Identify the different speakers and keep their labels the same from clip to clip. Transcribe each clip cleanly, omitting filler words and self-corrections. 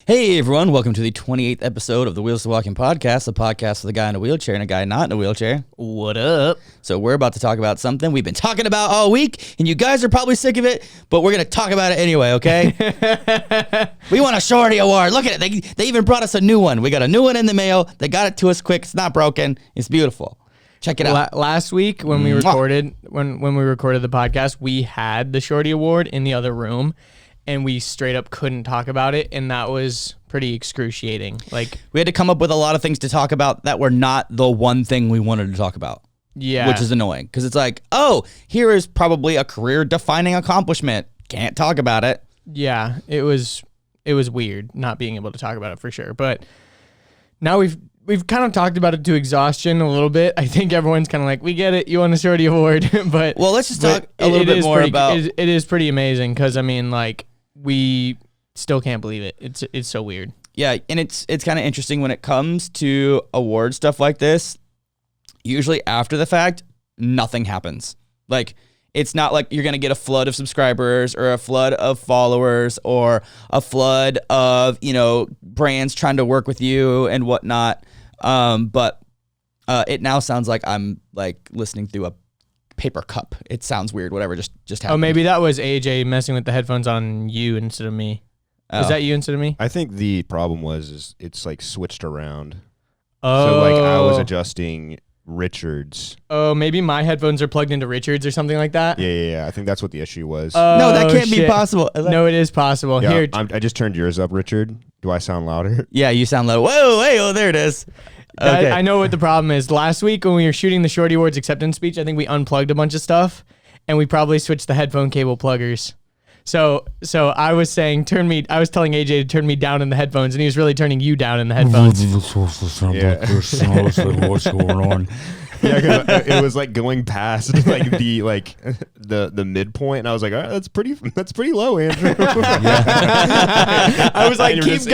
Speaker 1: Hey everyone, welcome to the 28th episode of the Wheels to Walking podcast, the podcast with a guy in a wheelchair and a guy not in a wheelchair.
Speaker 2: What up?
Speaker 1: So we're about to talk about something we've been talking about all week, and you guys are probably sick of it, but we're going to talk about it anyway, okay? We won a Shorty Award. Look at it. They even brought us a new one. We got a new one in the mail. They got it to us quick. It's not broken. It's beautiful. Check it out.
Speaker 2: Last week when we recorded when we recorded the podcast, we had the Shorty Award in the other room. And we straight up couldn't talk about it, and that was pretty excruciating. Like,
Speaker 1: we had to come up with a lot of things to talk about that were not the one thing we wanted to talk about.
Speaker 2: Yeah.
Speaker 1: Which is annoying, because it's like, oh, here is probably a career-defining accomplishment. Can't talk about it.
Speaker 2: Yeah, it was weird not being able to talk about it for sure. But now we've kind of talked about it to exhaustion a little bit. I think everyone's kind of like, we get it, you won a Shorty Award. But
Speaker 1: well, let's just talk a little bit more about...
Speaker 2: It is pretty amazing, because, I mean, like, we still can't believe it. It's so weird.
Speaker 1: Yeah, and it's kind of interesting when it comes to award stuff like this. Usually after the fact, nothing happens. Like, it's not like you're going to get a flood of subscribers or a flood of followers or a flood of, brands trying to work with you and whatnot. But it now sounds like I'm like listening through a paper cup. It sounds weird. Whatever just happened.
Speaker 2: Oh, maybe that was AJ messing with the headphones on you instead of me.
Speaker 1: Oh.
Speaker 2: Is that you instead of me?
Speaker 3: I think the problem is it's like switched around.
Speaker 2: Oh.
Speaker 3: So like I was adjusting Richard's.
Speaker 2: Oh, maybe my headphones are plugged into Richard's or something like that.
Speaker 3: Yeah. I think that's what the issue was.
Speaker 1: No, that can't be possible.
Speaker 2: No, it is possible.
Speaker 3: Yeah,
Speaker 2: Here,
Speaker 3: I just turned yours up, Richard. Do I sound louder?
Speaker 1: Yeah, you sound low. Whoa, hey, oh, there it is. Okay.
Speaker 2: I know what the problem is. Last week when we were shooting the Shorty Awards acceptance speech, I think we unplugged a bunch of stuff, and we probably switched the headphone cable pluggers. So I was saying, I was telling AJ to turn me down in the headphones, and he was really turning you down in the headphones.
Speaker 1: What's going on?
Speaker 3: Yeah, because it was like going past the midpoint, and I was like, all right, that's pretty low, Andrew.
Speaker 2: I was like, keep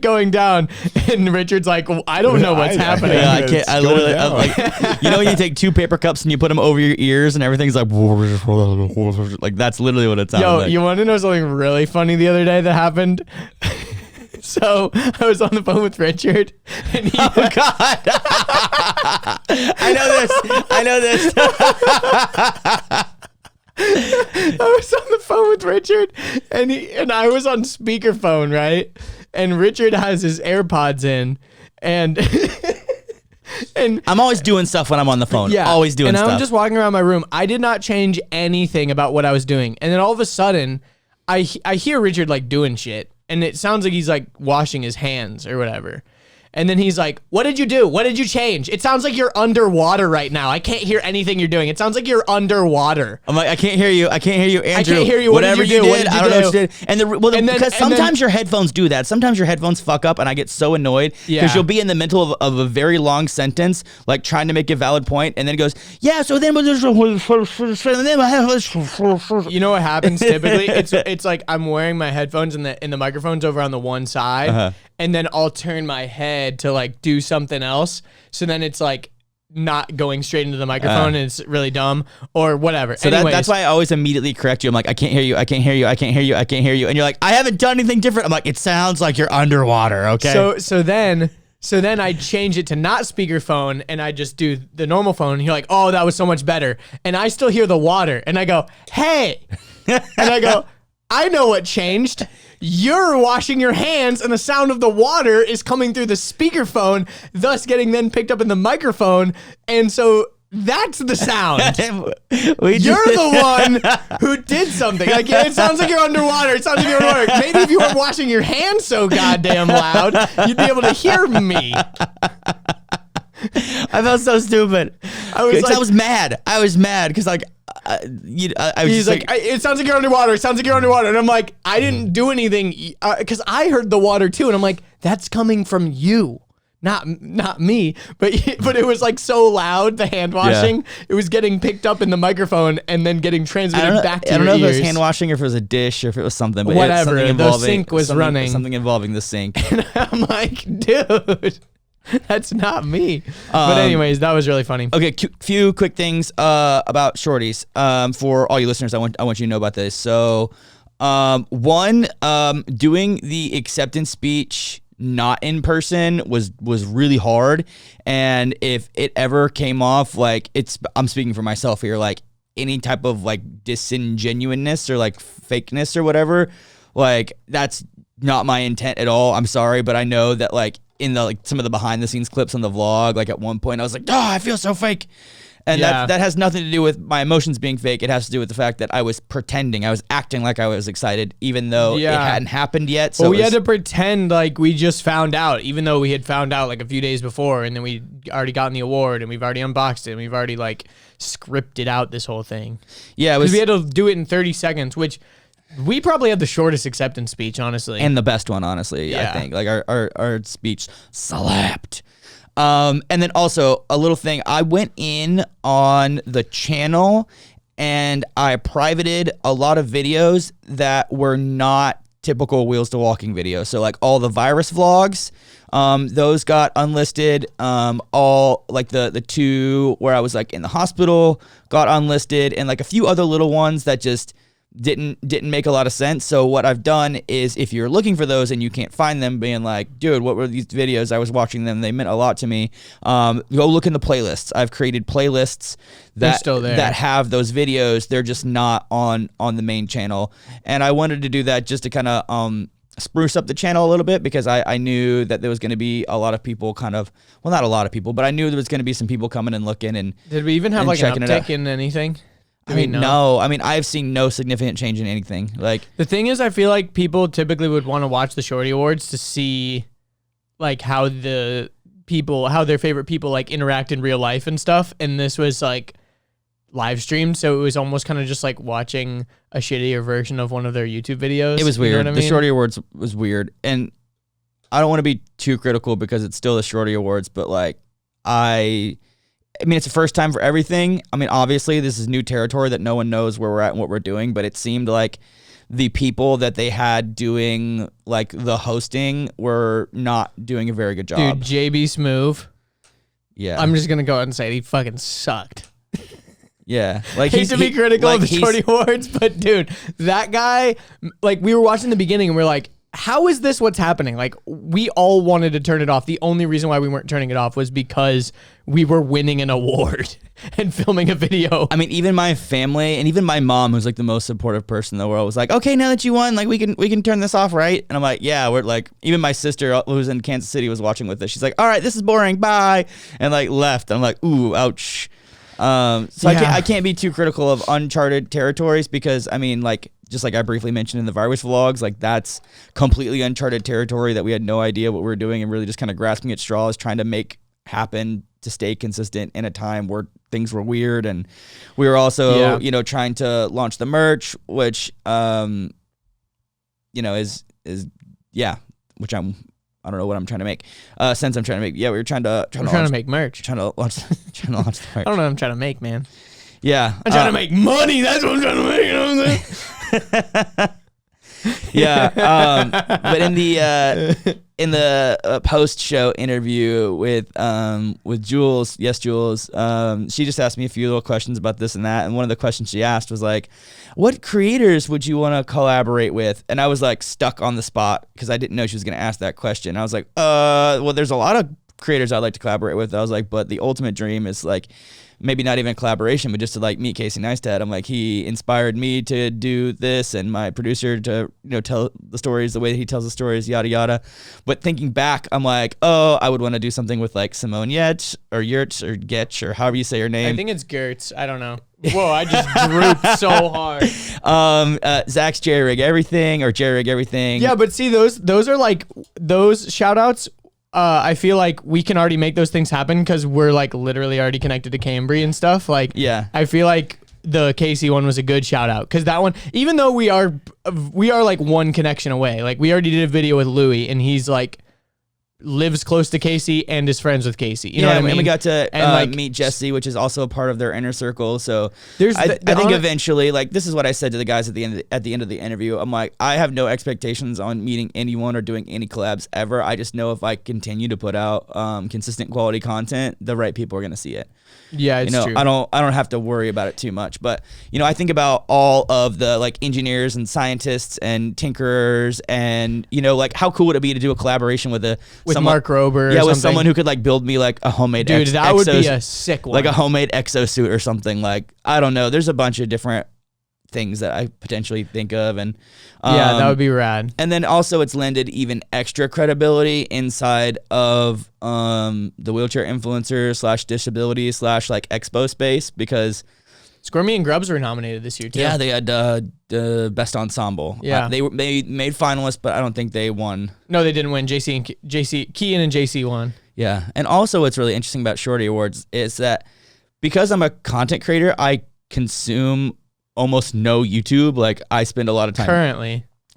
Speaker 2: going down. And Richard's like, well, I don't know what's happening.
Speaker 1: Yeah, I can't. I'm like, when you take two paper cups and you put them over your ears, and everything's like that's literally what it sounds like.
Speaker 2: You want to know something really funny the other day that happened? So I was on the phone with Richard, and he,
Speaker 1: oh God, I know this.
Speaker 2: I was on the phone with Richard, and I was on speakerphone, right? And Richard has his AirPods in, and
Speaker 1: I'm always doing stuff when I'm on the phone.
Speaker 2: Yeah,
Speaker 1: always doing stuff.
Speaker 2: And I'm just walking around my room. I did not change anything about what I was doing, and then all of a sudden, I hear Richard like doing shit. And it sounds like he's like washing his hands or whatever. And then he's like, what did you do? What did you change? It sounds like you're underwater right now. I can't hear anything you're doing. It sounds like you're underwater.
Speaker 1: I'm like, I can't hear you, Andrew.
Speaker 2: I can't hear you.
Speaker 1: Whatever you did, I don't know what you did. And
Speaker 2: then,
Speaker 1: because sometimes your headphones do that. Sometimes your headphones fuck up, and I get so annoyed because you'll be in the middle of a very long sentence, like trying to make a valid point, and then it goes, yeah. So then,
Speaker 2: you know what happens typically? It's like I'm wearing my headphones and the microphone's over on the one side, and then I'll turn my head to like do something else. So then it's like not going straight into the microphone, and it's really dumb or whatever.
Speaker 1: So that's why I always immediately correct you. I'm like, I can't hear you. I can't hear you. I can't hear you. I can't hear you. And you're like, I haven't done anything different. I'm like, it sounds like you're underwater. Okay.
Speaker 2: So then I change it to not speakerphone, and I just do the normal phone. And you're like, oh, that was so much better. And I still hear the water, and I go, hey, and I go, I know what changed. You're washing your hands, and the sound of the water is coming through the speakerphone, thus getting then picked up in the microphone. And so that's the sound. You're the one who did something. Like, yeah, it sounds like you're underwater. It sounds like you're underwater. Maybe if you weren't washing your hands so goddamn loud, you'd be able to hear me.
Speaker 1: I felt so stupid. I was mad because like.
Speaker 2: He's like, it sounds like you're underwater. It sounds like you're underwater. And I'm like, I didn't do anything because I heard the water too. And I'm like, that's coming from you, not me. But it was like so loud, the hand washing. Yeah. It was getting picked up in the microphone and then getting transmitted back to your ears.
Speaker 1: I don't know if it was hand washing or if it was a dish or if it was something. But
Speaker 2: whatever. The sink was running.
Speaker 1: Something involving the sink.
Speaker 2: And I'm like, dude. That's not me. But anyways, that was really funny.
Speaker 1: Okay, few quick things about shorties. For all you listeners, I want you to know about this. So One, doing the acceptance speech not in person was really hard, and if it ever came off like I'm speaking for myself here, like any type of like disingenuousness or like fakeness or whatever, like that's not my intent at all. I'm sorry, but I know that like in the like some of the behind the scenes clips on the vlog, like at one point I was like, oh, I feel so fake. And that has nothing to do with my emotions being fake. It has to do with the fact that I was pretending. I was acting like I was excited, even though it hadn't happened yet. So
Speaker 2: well, we had to pretend like we just found out, even though we had found out like a few days before, and then we already gotten the award, and we've already unboxed it, and we've already like scripted out this whole thing. Yeah, because we had to do it in 30 seconds, which we probably had the shortest acceptance speech, honestly,
Speaker 1: and the best one, honestly. I think like our speech slapped. And then also a little thing, I went in on the channel and I privated a lot of videos that were not typical Wheels to Walking videos. So like all the virus vlogs, those got unlisted. All like the two where I was like in the hospital got unlisted, and like a few other little ones that just didn't make a lot of sense. So what I've done is, if you're looking for those and you can't find them, being like, dude, what were these videos? I was watching them, they meant a lot to me. Go look in the playlists. I've created playlists that have those videos. They're just not on the main channel, and I wanted to do that just to kind of spruce up the channel a little bit, because I knew that there was going to be a lot of people not a lot of people, but I knew there was going to be some people coming and looking. And
Speaker 2: did we even have like an uptick in anything?
Speaker 1: No. I mean, I've seen no significant change in anything. Like,
Speaker 2: the thing is, I feel like people typically would want to watch the Shorty Awards to see like how their favorite people like interact in real life and stuff. And this was like live streamed, so it was almost kind of just like watching a shittier version of one of their YouTube videos.
Speaker 1: It was weird.
Speaker 2: You know what I mean?
Speaker 1: The Shorty Awards was weird, and I don't want to be too critical because it's still the Shorty Awards, but like I mean, it's the first time for everything. I mean, obviously, this is new territory that no one knows where we're at and what we're doing, but it seemed like the people that they had doing, like, the hosting were not doing a very good job.
Speaker 2: Dude, JB Smoove.
Speaker 1: Yeah.
Speaker 2: I'm just going to go ahead and say it. He fucking sucked.
Speaker 1: Yeah. Like,
Speaker 2: hate to be critical of the Shorty Awards, but, dude, that guy, like, we were watching the beginning and we're like, how is this what's happening? Like, we all wanted to turn it off. The only reason why we weren't turning it off was because we were winning an award and filming a video.
Speaker 1: I mean, even my family and even my mom, who's like the most supportive person in the world, was like, okay, now that you won, like we can turn this off, right? And I'm like, yeah, we're like, even my sister who's in Kansas City was watching with us. She's like, all right, this is boring, bye. And like left. And I'm like, ooh, ouch. I can't be too critical of uncharted territories, because I mean, like, just like I briefly mentioned in the virus vlogs, like that's completely uncharted territory that we had no idea what we were doing, and really just kind of grasping at straws, trying to make happen to stay consistent in a time where things were weird. And we were also, trying to launch the merch, which, is which I don't know what I'm trying to make. Since I'm trying to make, we were trying to
Speaker 2: make merch.
Speaker 1: Trying to launch the merch.
Speaker 2: I don't know what I'm trying to make, man.
Speaker 1: Yeah.
Speaker 2: I'm trying to make money. That's what I'm trying to make. You know what I'm saying?
Speaker 1: But in the post-show interview with Jules, Jules, she just asked me a few little questions about this and that, and one of the questions she asked was like, what creators would you want to collaborate with? And I was like stuck on the spot because I didn't know she was going to ask that question. I was like, well, there's a lot of creators I'd like to collaborate with. I was like, but the ultimate dream is like maybe not even a collaboration, but just to like meet Casey Neistat. I'm like, he inspired me to do this, and my producer to tell the stories the way that he tells the stories, yada yada. But thinking back, I'm like, oh, I would want to do something with like Simone Yetch or Yurts or Getch or however you say her name.
Speaker 2: I think it's Gertz. I don't know. Whoa, I just drooped so hard.
Speaker 1: Zach's Jerry Rig Everything or Jerry Rig Everything.
Speaker 2: Yeah, but see, those are like those shout outs. I feel like we can already make those things happen because we're like literally already connected to Cambry and stuff. Like,
Speaker 1: yeah,
Speaker 2: I feel like the Casey one was a good shout out because that one, even though we are like one connection away, like we already did a video with Louis and he's like lives close to Casey and is friends with Casey. You know what I mean?
Speaker 1: And we got to
Speaker 2: And,
Speaker 1: meet Jesse, which is also a part of their inner circle. So
Speaker 2: There's
Speaker 1: I
Speaker 2: the
Speaker 1: think
Speaker 2: hon-
Speaker 1: eventually, like, this is what I said to the guys at the end of the interview. I'm like, I have no expectations on meeting anyone or doing any collabs ever. I just know if I continue to put out consistent quality content, the right people are going to see it.
Speaker 2: Yeah, it's true.
Speaker 1: I don't have to worry about it too much. But I think about all of the like engineers and scientists and tinkerers, and like how cool would it be to do a collaboration with someone,
Speaker 2: Mark Rober,
Speaker 1: yeah,
Speaker 2: or
Speaker 1: with
Speaker 2: something.
Speaker 1: someone who could like build me like a homemade
Speaker 2: Dude, that would be a sick one.
Speaker 1: like a homemade exosuit or something. Like, I don't know. There's a bunch of different things that I potentially think of, and
Speaker 2: yeah, that would be rad.
Speaker 1: And then also it's lended even extra credibility inside of the wheelchair influencer / disability / like expo space, because
Speaker 2: Squirmy and Grubs were nominated this year too.
Speaker 1: yeah, they had the best ensemble.
Speaker 2: Yeah.
Speaker 1: They made finalists, but I don't think they won.
Speaker 2: No, they didn't win. Kean and JC won.
Speaker 1: Yeah, and also what's really interesting about Shorty Awards is that because I'm a content creator, I consume almost no YouTube. Like, I spend a lot of time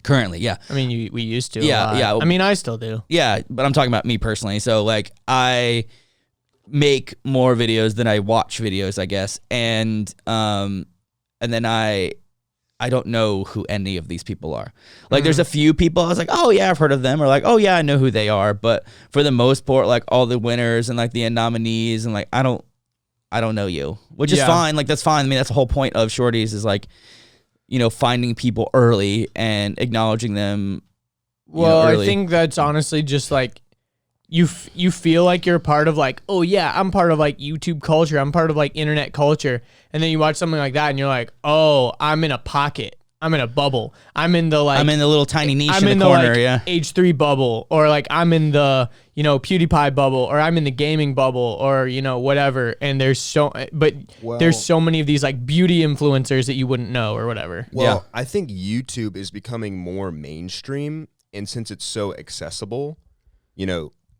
Speaker 1: currently, yeah.
Speaker 2: I mean, we used to.
Speaker 1: Yeah, yeah.
Speaker 2: I mean, I still do.
Speaker 1: Yeah, but I'm talking about me personally. So like, I make more videos than I watch videos, I guess, and then I don't know who any of these people are. Like, there's a few people I was like, oh yeah, I've heard of them, or like, oh yeah, I know who they are. But for the most part, like all the winners and like the nominees, and like I don't know you, which is fine. Like, that's fine. I mean, that's the whole point of Shorties, is like, finding people early and acknowledging them.
Speaker 2: Well,
Speaker 1: early.
Speaker 2: I think that's honestly just like you feel like you're part of like, oh yeah, I'm part of like YouTube culture. I'm part of like internet culture. And then you watch something like that and you're like, oh, I'm in a pocket. I'm in a bubble. I'm in the
Speaker 1: little tiny niche
Speaker 2: I'm
Speaker 1: in the corner,
Speaker 2: like,
Speaker 1: yeah.
Speaker 2: H3 bubble, or like I'm in the, PewDiePie bubble, or I'm in the gaming bubble, or, whatever. And there's so many of these like beauty influencers that you wouldn't know or whatever.
Speaker 3: Well, I think YouTube is becoming more mainstream, and since it's so accessible,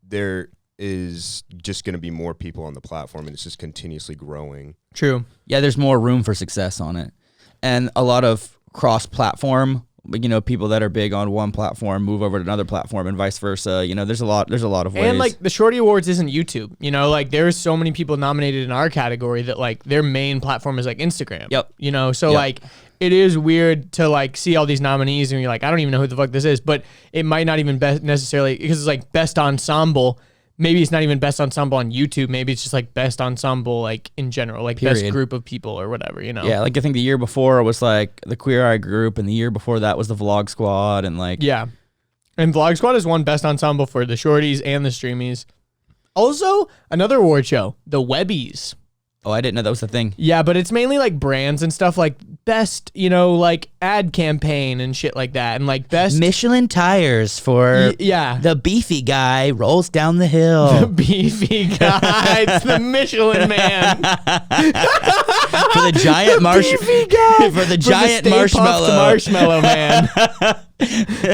Speaker 3: there is just going to be more people on the platform, and it's just continuously growing.
Speaker 2: True.
Speaker 1: Yeah, there's more room for success on it. And a lot of cross-platform, people that are big on one platform move over to another platform, and vice versa. There's a lot of ways.
Speaker 2: And like the Shorty Awards isn't YouTube. Like there's so many people nominated in our category that like their main platform is like Instagram.
Speaker 1: Yep.
Speaker 2: So like it is weird to like see all these nominees and you're like, I don't even know who the fuck this is, but it might not even be necessarily, because it's like best ensemble. Maybe it's not even best ensemble on YouTube. Maybe it's just like best ensemble, like in general, like best group of people or whatever, Yeah,
Speaker 1: like I think the year before was like the Queer Eye group, and the year before that was the Vlog Squad, and like.
Speaker 2: Yeah. And Vlog Squad has won best ensemble for the Shorties and the Streamies. Also, another award show, the Webbies.
Speaker 1: Oh, I didn't know that was the thing.
Speaker 2: Yeah, but it's mainly like brands and stuff, like best, like ad campaign and shit like that, and like best
Speaker 1: Michelin tires for the beefy guy rolls down the hill.
Speaker 2: The beefy guy, it's the Michelin man.
Speaker 1: For the giant
Speaker 2: for
Speaker 1: the giant
Speaker 2: marshmallow man.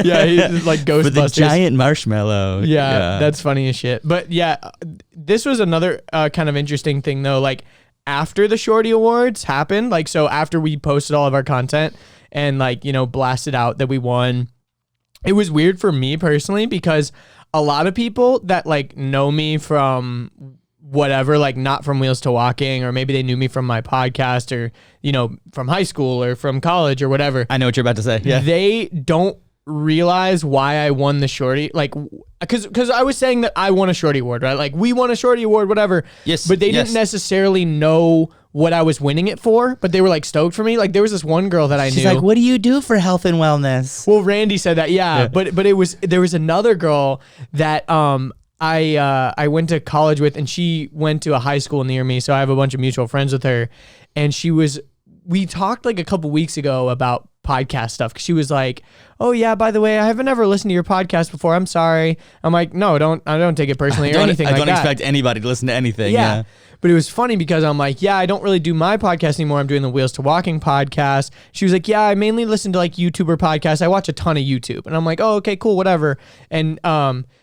Speaker 2: Yeah, he's like Ghostbusters.
Speaker 1: For the giant marshmallow.
Speaker 2: Yeah, that's funny as shit. But yeah, this was another kind of interesting thing though. Like after the Shorty Awards happened, like so after we posted all of our content and like blasted out that we won, it was weird for me personally because a lot of people that like know me from whatever, like not from Wheels to Walking, or maybe they knew me from my podcast, or from high school or from college or whatever.
Speaker 1: I know what you're about to say. Yeah,
Speaker 2: they don't realize why I won the Shorty, like because I was saying that I won a Shorty Award, right? Like we won a Shorty Award, whatever.
Speaker 1: Yes,
Speaker 2: but they didn't necessarily know what I was winning it for, but they were like stoked for me. Like there was this one girl that I knew.
Speaker 1: She's like, "What do you do for health and wellness?"
Speaker 2: Well, Randy said that, yeah. But there was another girl that I went to college with, and she went to a high school near me, so I have a bunch of mutual friends with her, and we talked like a couple weeks ago about podcast stuff, because she was like, oh yeah, by the way, I haven't ever listened to your podcast before, I'm sorry. I'm like, no, I don't take it personally or anything like that. I
Speaker 1: don't expect anybody to listen to anything. Yeah.
Speaker 2: But it was funny because I'm like, yeah, I don't really do my podcast anymore. I'm doing the Wheels to Walking podcast. She was like, yeah, I mainly listen to like YouTuber podcasts. I watch a ton of YouTube. And I'm like, oh, okay, cool, whatever. And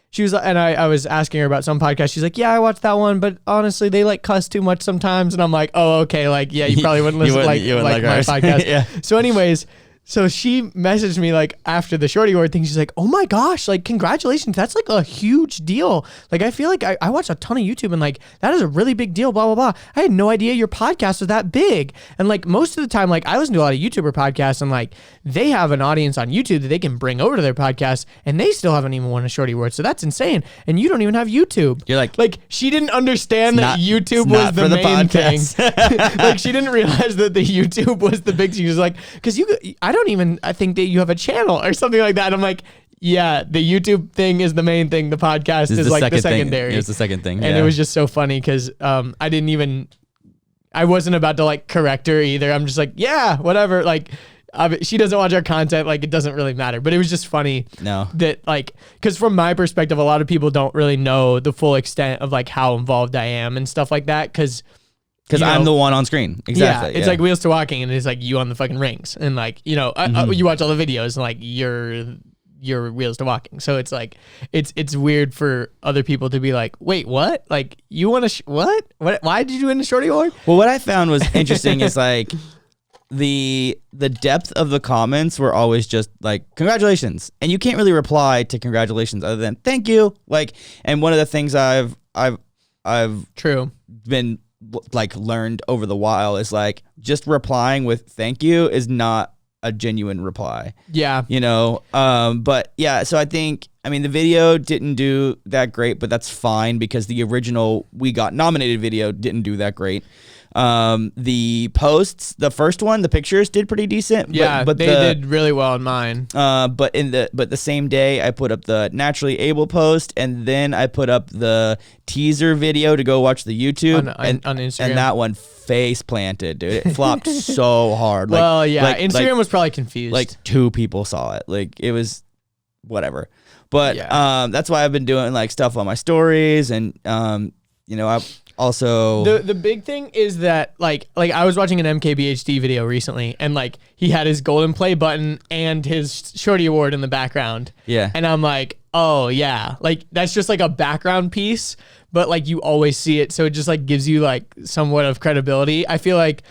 Speaker 2: she was, and I was asking her about some podcast. She's like, yeah, I watched that one, but honestly, they like cuss too much sometimes. And I'm like, oh, okay, like, yeah, you probably wouldn't listen to like my podcast.
Speaker 1: Yeah.
Speaker 2: So anyways, So she messaged me like after the Shorty Award thing. She's like, "Oh my gosh, like congratulations. That's like a huge deal. Like I feel like I watch a ton of YouTube and like that is a really big deal, blah, blah, blah. I had no idea your podcast was that big." And like most of the time, like I listen to a lot of YouTuber podcasts and like they have an audience on YouTube that they can bring over to their podcast and they still haven't even won a Shorty Award. So that's insane. And you don't even have YouTube.
Speaker 1: You're like
Speaker 2: she didn't understand that YouTube was
Speaker 1: not
Speaker 2: the
Speaker 1: for the
Speaker 2: main thing.
Speaker 1: podcast.
Speaker 2: Like she didn't realize that the YouTube was the big thing. She was like, because I think that you have a channel or something like that. And I'm like, yeah, the YouTube thing is the main thing. The podcast is like the secondary.
Speaker 1: It was the second thing.
Speaker 2: And it was just so funny because I wasn't about to like correct her either. I'm just like, yeah, whatever. Like she doesn't watch our content. Like it doesn't really matter. But it was just funny that like, because from my perspective, a lot of people don't really know the full extent of like how involved I am and stuff like that. Because
Speaker 1: I'm the one on screen. Exactly.
Speaker 2: Yeah, it's like Wheels to Walking and it's like you on the fucking rings. And like, you watch all the videos and like you're Wheels to Walking. So it's like, it's weird for other people to be like, wait, what? Like you want to, what? Why did you win the Shorty Award?
Speaker 1: Well, what I found was interesting is like the depth of the comments were always just like, congratulations. And you can't really reply to congratulations other than thank you. Like, and one of the things I've
Speaker 2: True.
Speaker 1: been like learned over the while is like just replying with thank you is not a genuine reply.
Speaker 2: Yeah.
Speaker 1: But yeah, so the video didn't do that great, but that's fine because the original We Got Nominated video didn't do that great. The posts, the first one, the pictures did pretty decent.
Speaker 2: Yeah, but they did really well in mine.
Speaker 1: But the same day I put up the Naturally Able post, and then I put up the teaser video to go watch the YouTube
Speaker 2: on Instagram,
Speaker 1: and that one face planted, dude. It flopped so hard.
Speaker 2: Instagram was probably confused.
Speaker 1: Like 2 people saw it. Like it was whatever. But that's why I've been doing like stuff on my stories, and I've also
Speaker 2: the big thing is that like I was watching an MKBHD video recently and like he had his golden play button and his Shorty Award in the background.
Speaker 1: Yeah.
Speaker 2: And I'm like, oh yeah, like that's just like a background piece, but like you always see it, so it just like gives you like somewhat of credibility. I feel like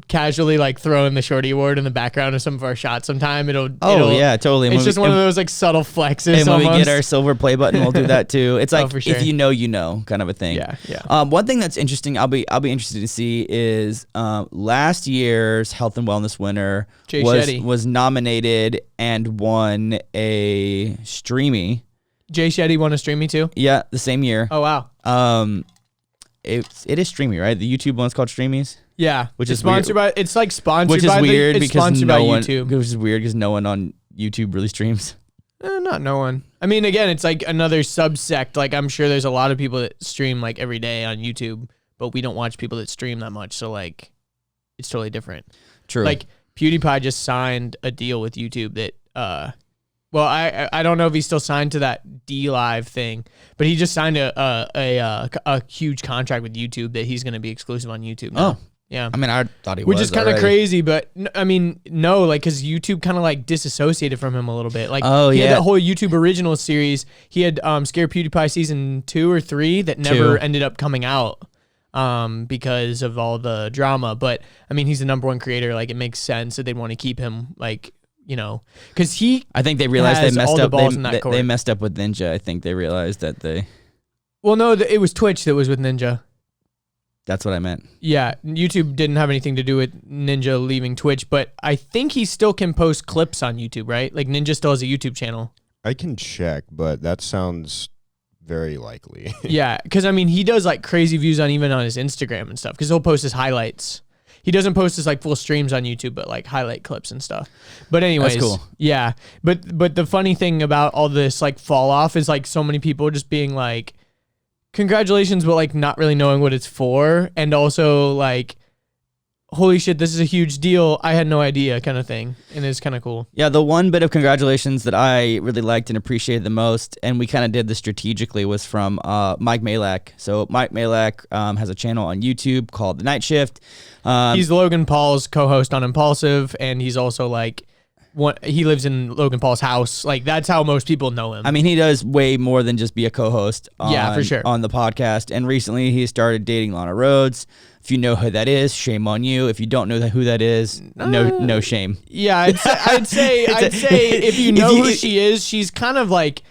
Speaker 2: casually like throwing the Shorty Award in the background of some of our shots sometime.
Speaker 1: Yeah, totally.
Speaker 2: It's just one of those like subtle flexes.
Speaker 1: And when we get our silver play button, we'll do that too. It's like,
Speaker 2: for sure.
Speaker 1: if you know, kind of a thing.
Speaker 2: Yeah.
Speaker 1: One thing that's interesting, I'll be interested to see is last year's health and wellness winner was nominated and won a Streamy.
Speaker 2: Jay Shetty won a Streamy too?
Speaker 1: Yeah, the same year.
Speaker 2: Oh wow.
Speaker 1: It is Streamy, right? The YouTube one's called Streamies.
Speaker 2: Yeah,
Speaker 1: which is
Speaker 2: sponsored by. It's like sponsored,
Speaker 1: which is
Speaker 2: by
Speaker 1: weird
Speaker 2: the, it's
Speaker 1: because
Speaker 2: sponsored
Speaker 1: no
Speaker 2: by
Speaker 1: one.
Speaker 2: YouTube.
Speaker 1: Which is weird because no one on YouTube really streams.
Speaker 2: Not no one. I mean, again, it's like another subsect. Like I'm sure there's a lot of people that stream like every day on YouTube, but we don't watch people that stream that much. So like, it's totally different.
Speaker 1: True.
Speaker 2: Like PewDiePie just signed a deal with YouTube that. Well, I don't know if he's still signed to that D Live thing, but he just signed a huge contract with YouTube that he's going to be exclusive on YouTube now. Oh. Yeah.
Speaker 1: I mean, I thought he was.
Speaker 2: Which is kind of crazy, but I mean, no, like, because YouTube kind of like disassociated from him a little bit. Like, he had that whole YouTube original series. He had Scare PewDiePie season 2 or 3 that never ended up coming out because of all the drama. But I mean, he's the #1 creator. Like, it makes sense that they'd want to keep him, like, because
Speaker 1: I think they realized they messed up. They messed up with Ninja. I think they realized that they.
Speaker 2: Well, no, it was Twitch that was with Ninja.
Speaker 1: That's what I meant.
Speaker 2: Yeah, YouTube didn't have anything to do with Ninja leaving Twitch, but I think he still can post clips on YouTube, right? Like Ninja still has a YouTube channel.
Speaker 3: I can check, but that sounds very likely.
Speaker 2: Yeah, because I mean, he does like crazy views even on his Instagram and stuff, because he'll post his highlights. He doesn't post his like full streams on YouTube, but like highlight clips and stuff. But anyways,
Speaker 1: that's cool.
Speaker 2: Yeah. But the funny thing about all this like fall off is like so many people just being like, congratulations, but like not really knowing what it's for. And also like, holy shit, this is a huge deal. I had no idea kind of thing. And it's kind of cool.
Speaker 1: Yeah, the one bit of congratulations that I really liked and appreciated the most, and we kind of did this strategically, was from Mike Majlak. So Mike Majlak has a channel on YouTube called The Night Shift.
Speaker 2: He's Logan Paul's co-host on Impulsive, and he's also like he lives in Logan Paul's house. Like that's how most people know him.
Speaker 1: I mean, he does way more than just be a co-host
Speaker 2: for sure.
Speaker 1: on the podcast. And recently he started dating Lana Rhoades. If you know who that is, shame on you. If you don't know who that is, no shame.
Speaker 2: Yeah, I'd say if you know who she is, she's kind of like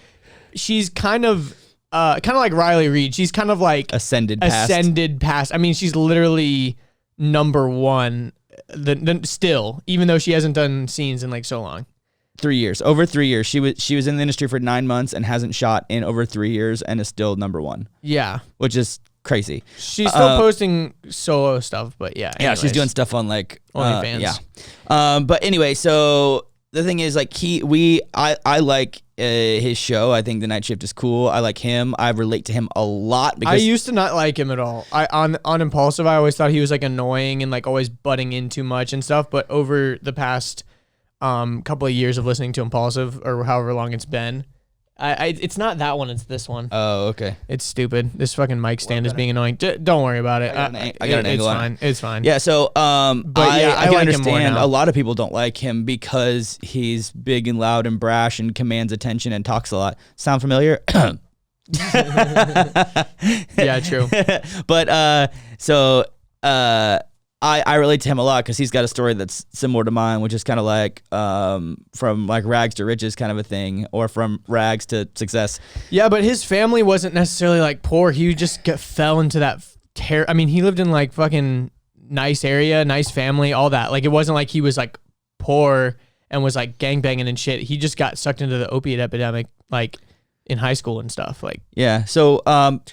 Speaker 2: Riley Reid. She's kind of like
Speaker 1: ascended past.
Speaker 2: I mean, she's literally number one. Still, even though she hasn't done scenes in like so long.
Speaker 1: 3 years, over 3 years. She was in the industry for 9 months and hasn't shot in over 3 years and is still number one.
Speaker 2: Yeah,
Speaker 1: which is crazy.
Speaker 2: She's still posting solo stuff, but yeah.
Speaker 1: Yeah, she's doing stuff on like
Speaker 2: OnlyFans.
Speaker 1: Yeah. But anyway, so the thing is, like, I like his show. I think The Night Shift is cool. I like him. I relate to him a lot because
Speaker 2: I used to not like him at all. On Impulsive, I always thought he was like annoying and like always butting in too much and stuff. But over the past couple of years of listening to Impulsive, or however long it's been, it's not that one. It's this one.
Speaker 1: Oh, okay.
Speaker 2: It's stupid. This fucking mic stand is being annoying. Don't worry about it.
Speaker 1: I got an angle on it.
Speaker 2: It's fine.
Speaker 1: Yeah. So,
Speaker 2: but yeah,
Speaker 1: I can
Speaker 2: like
Speaker 1: understand a lot of people don't like him because he's big and loud and brash and commands attention and talks a lot. Sound familiar?
Speaker 2: Yeah, true.
Speaker 1: But I relate to him a lot because he's got a story that's similar to mine, which is kind of like from like rags to riches kind of a thing, or from rags to success.
Speaker 2: Yeah, but his family wasn't necessarily like poor. He just fell into that I mean, he lived in like fucking nice area, nice family, all that. Like it wasn't like he was like poor and was like gangbanging and shit. He just got sucked into the opiate epidemic like in high school and stuff. Like,
Speaker 1: yeah. So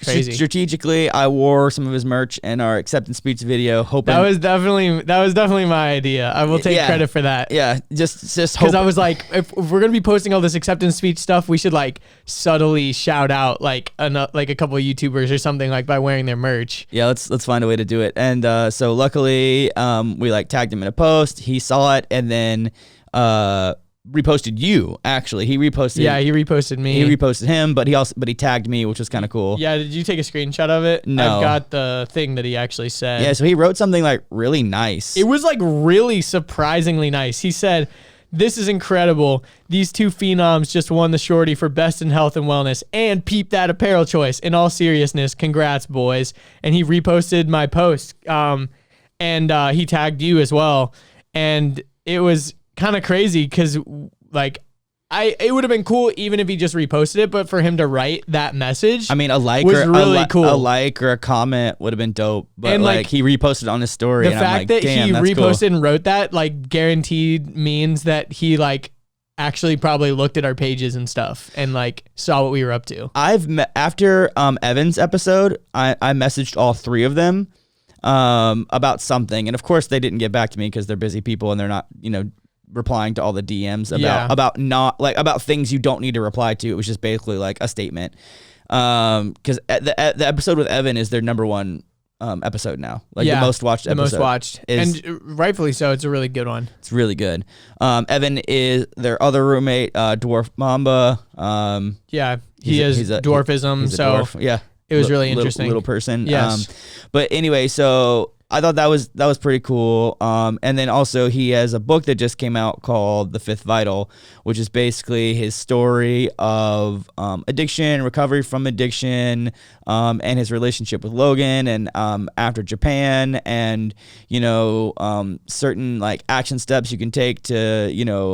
Speaker 2: crazy.
Speaker 1: Strategically, I wore some of his merch in our acceptance speech video, hoping
Speaker 2: that was definitely my idea. I will take credit for that.
Speaker 1: Yeah, just
Speaker 2: because I was like, if we're gonna be posting all this acceptance speech stuff, we should like subtly shout out like a couple of YouTubers or something, like by wearing their merch.
Speaker 1: Yeah, let's find a way to do it. And so luckily, we like tagged him in a post. He saw it and then reposted you. Actually, he reposted.
Speaker 2: Yeah, he reposted me.
Speaker 1: He reposted him, but he tagged me, which was kind of cool.
Speaker 2: Yeah, did you take a screenshot of it?
Speaker 1: No,
Speaker 2: I've got the thing that he actually said.
Speaker 1: Yeah, so he wrote something like really nice.
Speaker 2: It was like really surprisingly nice. He said, "This is incredible. These two phenoms just won the Shorty for best in health and wellness, and peep that apparel choice. In all seriousness, congrats, boys." And he reposted my post, and he tagged you as well. And it was kind of crazy because like it would have been cool even if he just reposted it, but for him to write that message,
Speaker 1: I mean, a like
Speaker 2: was
Speaker 1: or
Speaker 2: really cool.
Speaker 1: A like or a comment would have been dope, but
Speaker 2: and
Speaker 1: like he reposted on his story.
Speaker 2: The
Speaker 1: and
Speaker 2: fact
Speaker 1: I'm like,
Speaker 2: that
Speaker 1: damn,
Speaker 2: he
Speaker 1: that's
Speaker 2: reposted
Speaker 1: cool.
Speaker 2: and wrote that like guaranteed means that he like actually probably looked at our pages and stuff and like saw what we were up to.
Speaker 1: After Evan's episode, I messaged all three of them about something, and of course they didn't get back to me because they're busy people and they're not, replying to all the DMs about things you don't need to reply to. It was just basically like a statement. Because the episode with Evan is their number one episode now. Like the most watched episode.
Speaker 2: The most watched. And rightfully so. It's a really good one.
Speaker 1: It's really good. Evan is their other roommate, Dwarf Mamba.
Speaker 2: Yeah, he has dwarfism.
Speaker 1: He's a
Speaker 2: so
Speaker 1: dwarf. Yeah.
Speaker 2: It was really interesting.
Speaker 1: Little person.
Speaker 2: Yes.
Speaker 1: But anyway, so I thought that was pretty cool. And then also he has a book that just came out called The Fifth Vital, which is basically his story of addiction, recovery from addiction, and his relationship with Logan, and after Japan, and certain like action steps you can take to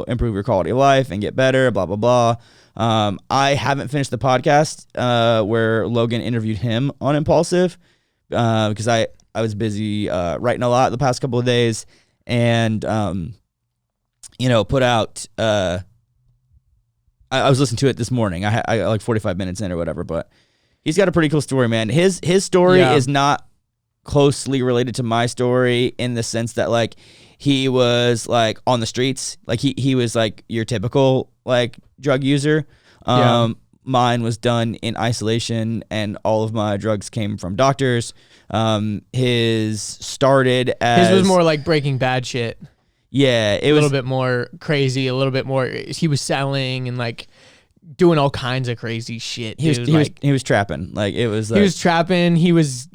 Speaker 1: improve your quality of life and get better. Blah blah blah. I haven't finished the podcast where Logan interviewed him on Impulsive because I was busy writing a lot the past couple of days, and put out. I was listening to it this morning. I like 45 minutes in or whatever, but he's got a pretty cool story, man. His story is not closely related to my story in the sense that like he was like on the streets, like he was like your typical like drug user. Mine was done in isolation, and all of my drugs came from doctors. His started as...
Speaker 2: His was more like Breaking Bad shit.
Speaker 1: Yeah, it was...
Speaker 2: A little bit more crazy, a little bit more... He was selling and like doing all kinds of crazy shit, dude.
Speaker 1: He was trapping. Like, it was... Like,
Speaker 2: he was trapping. He was,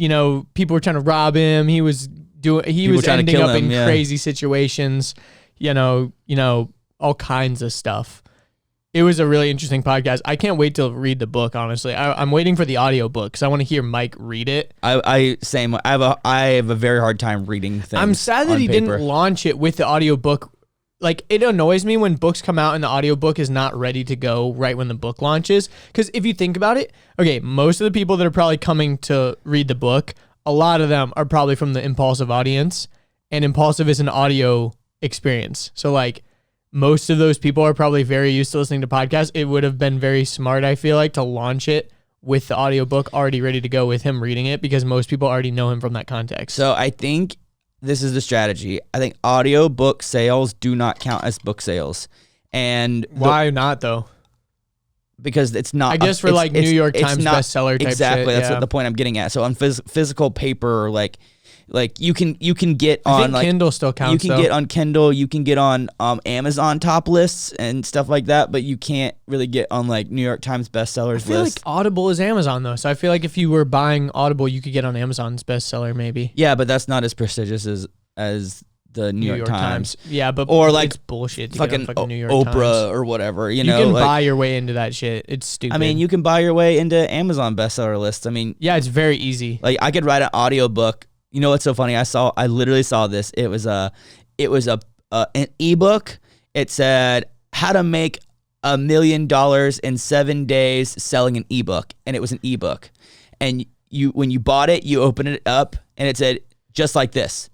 Speaker 2: people were trying to rob him. He was ending up in crazy situations, all kinds of stuff. It was a really interesting podcast. I can't wait to read the book, honestly. I'm waiting for the audio book because I want to hear Mike read it.
Speaker 1: I have a very hard time reading things.
Speaker 2: I'm sad that he didn't launch it with the audio book. Like, it annoys me when books come out and the audiobook is not ready to go right when the book launches. Because if you think about it, okay, most of the people that are probably coming to read the book, a lot of them are probably from the Impulsive audience. And Impulsive is an audio experience. So, like, most of those people are probably very used to listening to podcasts. It would have been very smart, I feel like, to launch it with the audiobook already ready to go with him reading it because most people already know him from that context.
Speaker 1: So I think this is the strategy. I think audiobook sales do not count as book sales. And
Speaker 2: why not, though?
Speaker 1: Because it's not.
Speaker 2: I guess for like New York Times bestseller type
Speaker 1: exactly,
Speaker 2: shit.
Speaker 1: That's what the point I'm getting at. So on physical paper, like you can get on,
Speaker 2: I think
Speaker 1: like
Speaker 2: Kindle still counts.
Speaker 1: You can get on Kindle, you can get on Amazon top lists and stuff like that, but you can't really get on like New York Times bestsellers list.
Speaker 2: I feel like Audible is Amazon though, so I feel like if you were buying Audible, you could get on Amazon's bestseller maybe.
Speaker 1: Yeah, but that's not as prestigious as the New York Times.
Speaker 2: Yeah, but
Speaker 1: or like
Speaker 2: it's bullshit. To
Speaker 1: fucking,
Speaker 2: fucking New York
Speaker 1: Oprah
Speaker 2: Times.
Speaker 1: Or whatever. You
Speaker 2: know,
Speaker 1: know,
Speaker 2: can
Speaker 1: like,
Speaker 2: buy your way into that shit. It's stupid.
Speaker 1: I mean, you can buy your way into Amazon bestseller lists. I mean,
Speaker 2: yeah, it's very easy.
Speaker 1: Like I could write an audiobook. You know what's so funny? I literally saw this. It was an ebook. It said how to make $1 million in 7 days selling an ebook, and it was an ebook. And when you bought it, you opened it up, and it said just like this.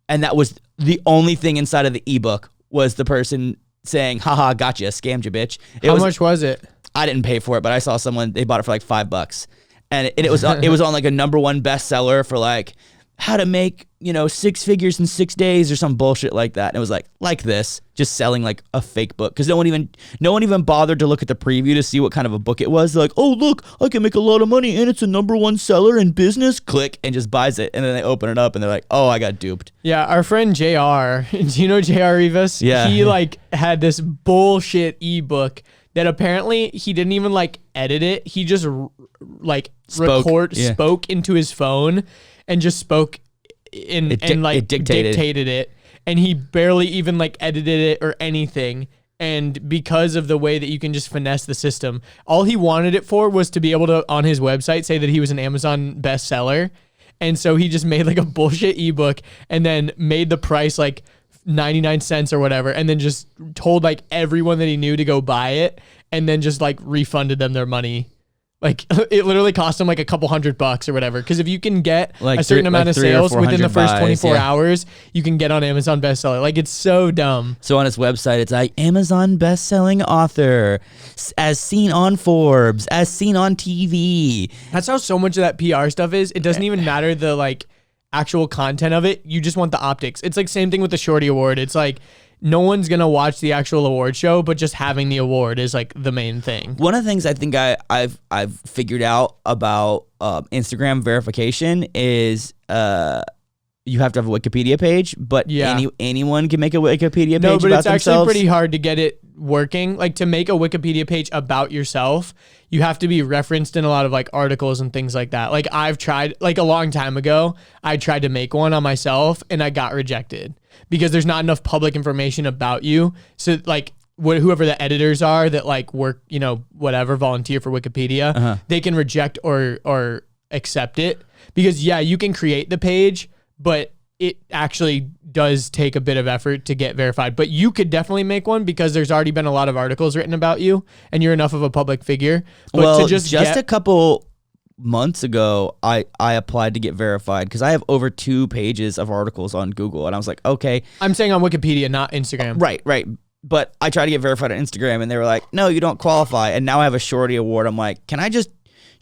Speaker 1: And that was the only thing inside of the ebook was the person saying, "Haha, gotcha, scammed you, bitch."
Speaker 2: How much was it?
Speaker 1: I didn't pay for it, but I saw someone, they bought it for like $5, and it was it was on like a #1 bestseller for like how to make, 6 figures in 6 days or some bullshit like that. And it was like this, just selling like a fake book. Cause no one even bothered to look at the preview to see what kind of a book it was. They're like, oh, look, I can make a lot of money and it's a #1 seller in business. Click, and just buys it. And then they open it up and they're like, oh, I got duped.
Speaker 2: Yeah. Our friend JR, do you know JR Rivas?
Speaker 1: Yeah.
Speaker 2: He had this bullshit ebook that apparently he didn't even edit it. He just spoke into his phone and just spoke and dictated it, and he barely even edited it or anything. And because of the way that you can just finesse the system, all he wanted it for was to be able to on his website say that he was an Amazon bestseller. And so he just made a bullshit ebook and then made the price 99 cents or whatever, and then just told everyone that he knew to go buy it, and then just refunded them their money. It literally cost him a couple $100 or whatever. Because if you can get a certain amount of sales within the first 24 hours, you can get on Amazon bestseller. It's so dumb.
Speaker 1: So on his website, it's Amazon bestselling author, as seen on Forbes, as seen on TV.
Speaker 2: That's how so much of that PR stuff is. It doesn't even matter the actual content of it. You just want the optics. It's same thing with the Shorty Award. It's no one's gonna watch the actual award show, but just having the award is the main thing.
Speaker 1: One of the things I think I've figured out about Instagram verification is you have to have a Wikipedia page, but anyone can make a Wikipedia page.
Speaker 2: No, but
Speaker 1: about
Speaker 2: it's actually pretty hard to get it working. To make a Wikipedia page about yourself, you have to be referenced in a lot of articles and things like that. I've tried a long time ago, I tried to make one on myself and I got rejected because there's not enough public information about you. So whoever the editors are that work, whatever, volunteer for Wikipedia, they can reject or accept it because you can create the page, but it actually does take a bit of effort to get verified. But you could definitely make one because there's already been a lot of articles written about you and you're enough of a public figure. But
Speaker 1: to just a couple months ago, I applied to get verified because I have over 2 pages of articles on Google, and I was like, okay.
Speaker 2: I'm saying on Wikipedia, not Instagram.
Speaker 1: Right. But I tried to get verified on Instagram, and they were like, no, you don't qualify. And now I have a Shorty Award. I'm like, can I just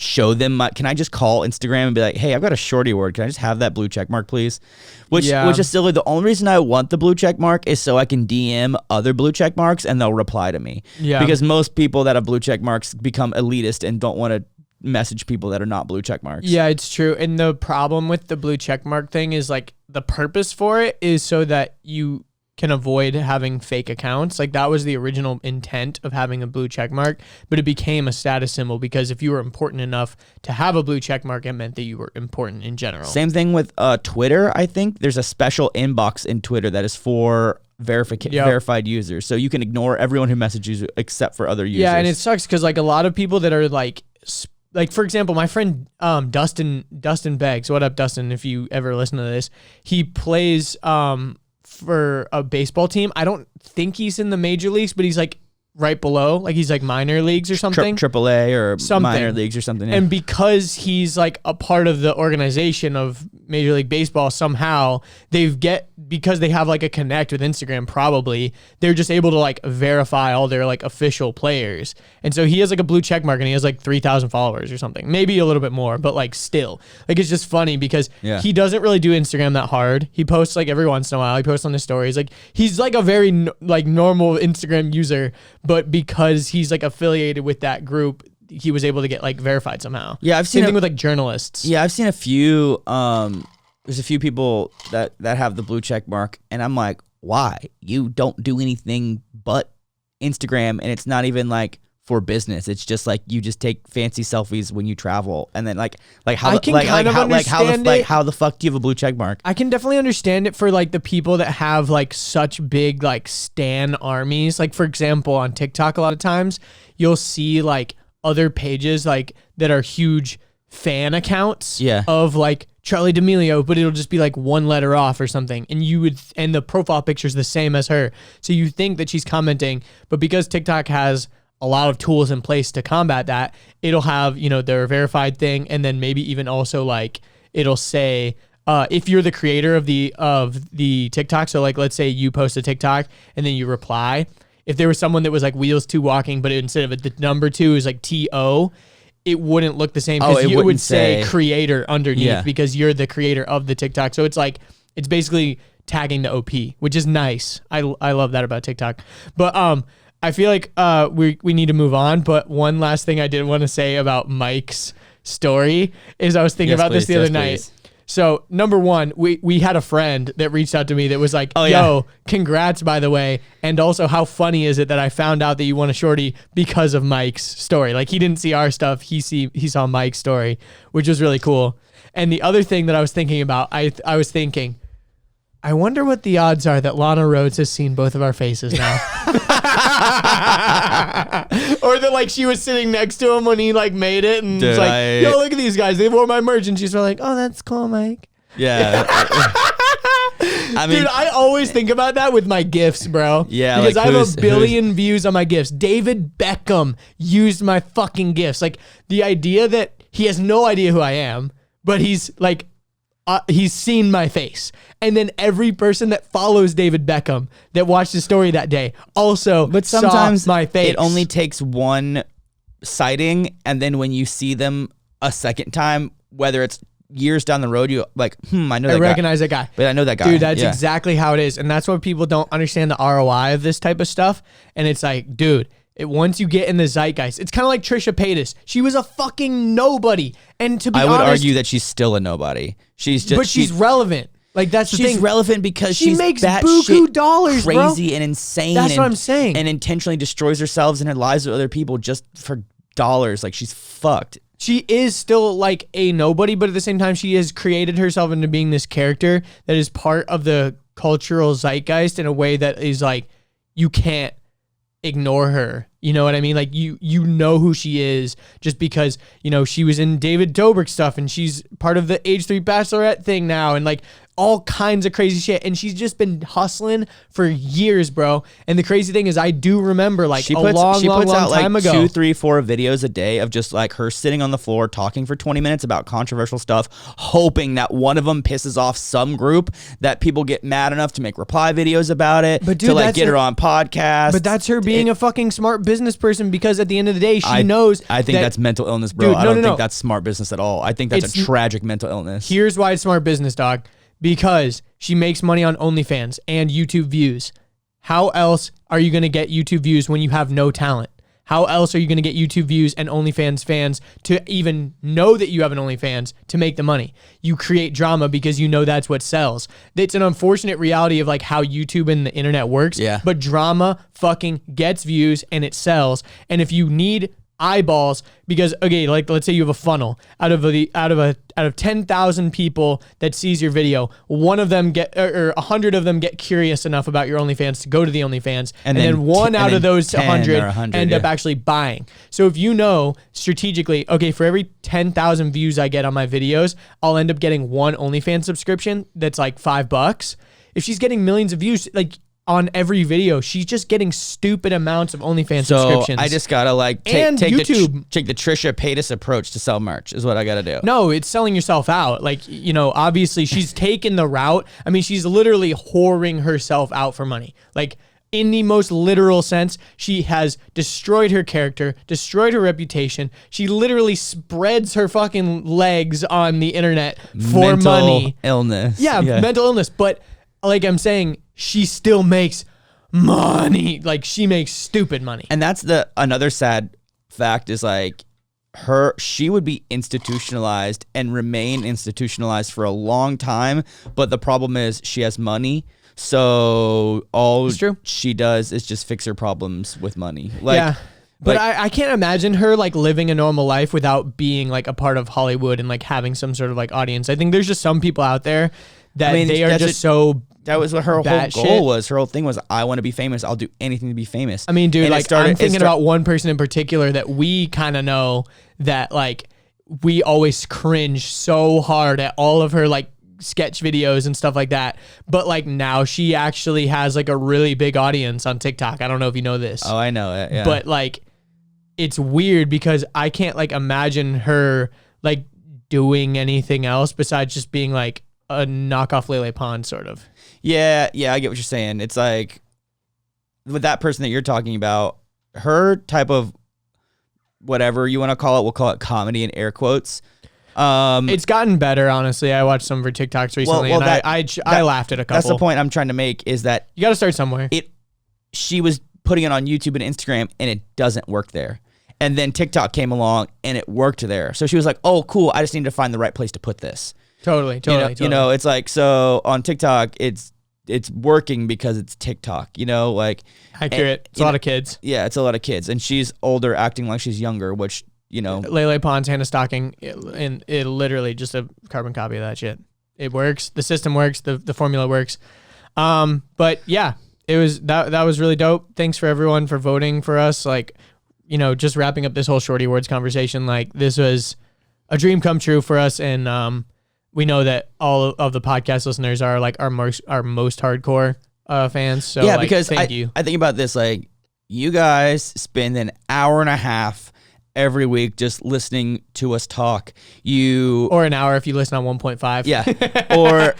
Speaker 1: show them can I just call Instagram and be like, hey, I've got a Shorty Award. Can I just have that blue check mark, please? Which is silly. The only reason I want the blue check mark is so I can DM other blue check marks and they'll reply to me. Yeah. Because most people that have blue check marks become elitist and don't want to message people that are not blue check marks.
Speaker 2: Yeah, it's true. And the problem with the blue check mark thing is the purpose for it is so that you can avoid having fake accounts. That was the original intent of having a blue check mark, but it became a status symbol because if you were important enough to have a blue check mark, it meant that you were important in general.
Speaker 1: Same thing with Twitter. I think there's a special inbox in Twitter that is for verified users. So you can ignore everyone who messages you except for other users.
Speaker 2: Yeah, and it sucks because like a lot of people that are like for example, my friend Dustin Beggs. What up, Dustin? If you ever listen to this, he plays for a baseball team. I don't think he's in the major leagues, but he's like right below, like he's like minor leagues or something,
Speaker 1: AAA or something. Minor leagues or something. Yeah.
Speaker 2: And because he's like a part of the organization of Major League Baseball, somehow because they have like a connect with Instagram, probably they're just able to like verify all their like official players. And so he has like a blue check mark and he has like 3,000 followers or something, maybe a little bit more, but like still, like it's just funny because he doesn't really do Instagram that hard. He posts like every once in a while. He posts on his stories. Like he's like a very like normal Instagram user, but because he's like affiliated with that group, he was able to get like verified somehow. Yeah, I've seen same thing with like journalists.
Speaker 1: Yeah, I've seen a few. There's a few people that have the blue check mark, and I'm like, why? You don't do anything but Instagram, and it's not even like for business. It's just like you just take fancy selfies when you travel, and then how the fuck do you have a blue check mark?
Speaker 2: I can definitely understand it for like the people that have like such big like stan armies. Like for example, on TikTok, a lot of times you'll see like other pages like that are huge fan accounts of like Charlie D'Amelio, but it'll just be like one letter off or something, and the profile picture is the same as her, so you think that she's commenting, but because TikTok has a lot of tools in place to combat that, it'll have their verified thing, and then maybe even also like it'll say if you're the creator of the TikTok, so like let's say you post a TikTok and then you reply, if there was someone that was like Wheels 2 Walking, but instead of the number 2 is like TO, it wouldn't look the same because it would say creator underneath because you're the creator of the TikTok. So it's like, it's basically tagging the OP, which is nice. I love that about TikTok. But I feel like we need to move on. But one last thing I did want to say about Mike's story is I was thinking about this the other night. So number one, we had a friend that reached out to me that was like, congrats, by the way. And also, how funny is it that I found out that you won a shorty because of Mike's story? Like he didn't see our stuff. He saw Mike's story, which was really cool. And the other thing that I was thinking about, I was thinking, I wonder what the odds are that Lana Rhodes has seen both of our faces now. Or that like she was sitting next to him when he like made it and was like, yo, look at these guys. They wore my merch. And she's like, oh, that's cool, Mike.
Speaker 1: Yeah.
Speaker 2: I mean, dude, I always think about that with my gifts, bro.
Speaker 1: Yeah.
Speaker 2: Because I have a billion views on my gifts. David Beckham used my fucking gifts. Like the idea that he has no idea who I am, but he's like, he's seen my face. And then every person that follows David Beckham that watched the story that day also sometimes saw my face.
Speaker 1: It only takes one sighting, and then when you see them a second time, whether it's years down the road, you like, I
Speaker 2: recognize that guy.
Speaker 1: But I know that guy.
Speaker 2: Dude, that's exactly how it is. And that's why people don't understand the ROI of this type of stuff. And it's like, dude, once you get in the zeitgeist, it's kind of like Trisha Paytas. She was a fucking nobody. And to be honest,
Speaker 1: I would argue that she's still a nobody.
Speaker 2: She's relevant. Like that's the thing.
Speaker 1: She's relevant because she
Speaker 2: makes buku dollars,
Speaker 1: crazy
Speaker 2: bro.
Speaker 1: And insane.
Speaker 2: That's what I'm saying.
Speaker 1: And intentionally destroys herself and her lives with other people just for dollars. Like she's fucked.
Speaker 2: She is still like a nobody, but at the same time, she has created herself into being this character that is part of the cultural zeitgeist in a way that is like, you can't ignore her. You know what I mean? Like you know who she is just because, she was in David Dobrik stuff and she's part of the Age 3 Bachelorette thing now and like all kinds of crazy shit. And she's just been hustling for years, bro. And the crazy thing is I do remember like she puts out time ago.
Speaker 1: 2, 3, 4 videos a day of just like her sitting on the floor talking for 20 minutes about controversial stuff, hoping that one of them pisses off some group that people get mad enough to make reply videos about it, but dude, to like get her on podcasts.
Speaker 2: But that's her being a fucking smart business person because at the end of the day, she knows.
Speaker 1: I think that's mental illness, bro. Dude, I don't think that's smart business at all. I think that's a tragic mental illness.
Speaker 2: Here's why it's smart business, dog. Because she makes money on OnlyFans and YouTube views. How else are you going to get YouTube views when you have no talent? How else are you going to get YouTube views and OnlyFans fans to even know that you have an OnlyFans to make the money? You create drama because you know that's what sells. It's an unfortunate reality of like how YouTube and the internet works.
Speaker 1: Yeah.
Speaker 2: But drama fucking gets views and it sells. And if you need eyeballs because, okay, like let's say you have a funnel out of 10,000 people that sees your video, one of them or 100 of them get curious enough about your OnlyFans to go to the OnlyFans, and then one out of those 100 end up actually buying. So if you know strategically, okay, for every 10,000 views I get on my videos, I'll end up getting one OnlyFans subscription that's like $5. If she's getting millions of views, like on every video, she's just getting stupid amounts of OnlyFans subscriptions.
Speaker 1: So I just gotta like take
Speaker 2: YouTube.
Speaker 1: take the Trisha Paytas approach to sell merch is what I gotta do.
Speaker 2: No, it's selling yourself out. Like, you know, obviously she's taken the route. I mean, she's literally whoring herself out for money. Like, in the most literal sense, she has destroyed her character, destroyed her reputation. She literally spreads her fucking legs on the internet for money.
Speaker 1: Mental illness.
Speaker 2: Yeah, mental illness. But like I'm saying, she still makes money. Like, she makes stupid money.
Speaker 1: And that's another sad fact is like she would be institutionalized and remain institutionalized for a long time. But the problem is she has money. So all she does is just fix her problems with money. Like,
Speaker 2: yeah. But I can't imagine her like living a normal life without being like a part of Hollywood and like having some sort of like audience. I think there's just some people out there that they are just so.
Speaker 1: That was what her whole goal was. Her whole thing was, I want to be famous. I'll do anything to be famous.
Speaker 2: I mean, dude, and like I'm thinking about one person in particular that we kind of know that like we always cringe so hard at all of her like sketch videos and stuff like that. But like now she actually has like a really big audience on TikTok. I don't know if you know this.
Speaker 1: Oh, I know it. Yeah.
Speaker 2: But like, it's weird because I can't like imagine her like doing anything else besides just being like a knockoff Lele Pond sort of.
Speaker 1: Yeah, I get what you're saying. It's like with that person that you're talking about, her type of whatever you want to call it, we'll call it comedy in air quotes.
Speaker 2: It's gotten better, honestly. I watched some of her TikToks recently, and I laughed at a couple.
Speaker 1: That's the point I'm trying to make is that
Speaker 2: you got to start somewhere.
Speaker 1: She was putting it on YouTube and Instagram, and it doesn't work there. And then TikTok came along, and it worked there. So she was like, "Oh, cool! I just need to find the right place to put this."
Speaker 2: Totally.
Speaker 1: You know, it's like, so on TikTok, it's working because it's TikTok. You know, like
Speaker 2: accurate. It's a lot of kids.
Speaker 1: Yeah, it's a lot of kids, and she's older, acting like she's younger, which. You know,
Speaker 2: Lele Pond's Hannah Stocking, and it literally just a carbon copy of that shit. It works. The system works. The formula works. But yeah, it was that was really dope. Thanks for everyone for voting for us. Like, you know, just wrapping up this whole Shorty Awards conversation. Like, this was a dream come true for us, and we know that all of the podcast listeners are like our most hardcore fans. So
Speaker 1: yeah,
Speaker 2: like,
Speaker 1: because
Speaker 2: thank you.
Speaker 1: I think about this, like, you guys spend an hour and a half every week just listening to us talk.
Speaker 2: Or an hour if you listen on 1.5.
Speaker 1: Yeah.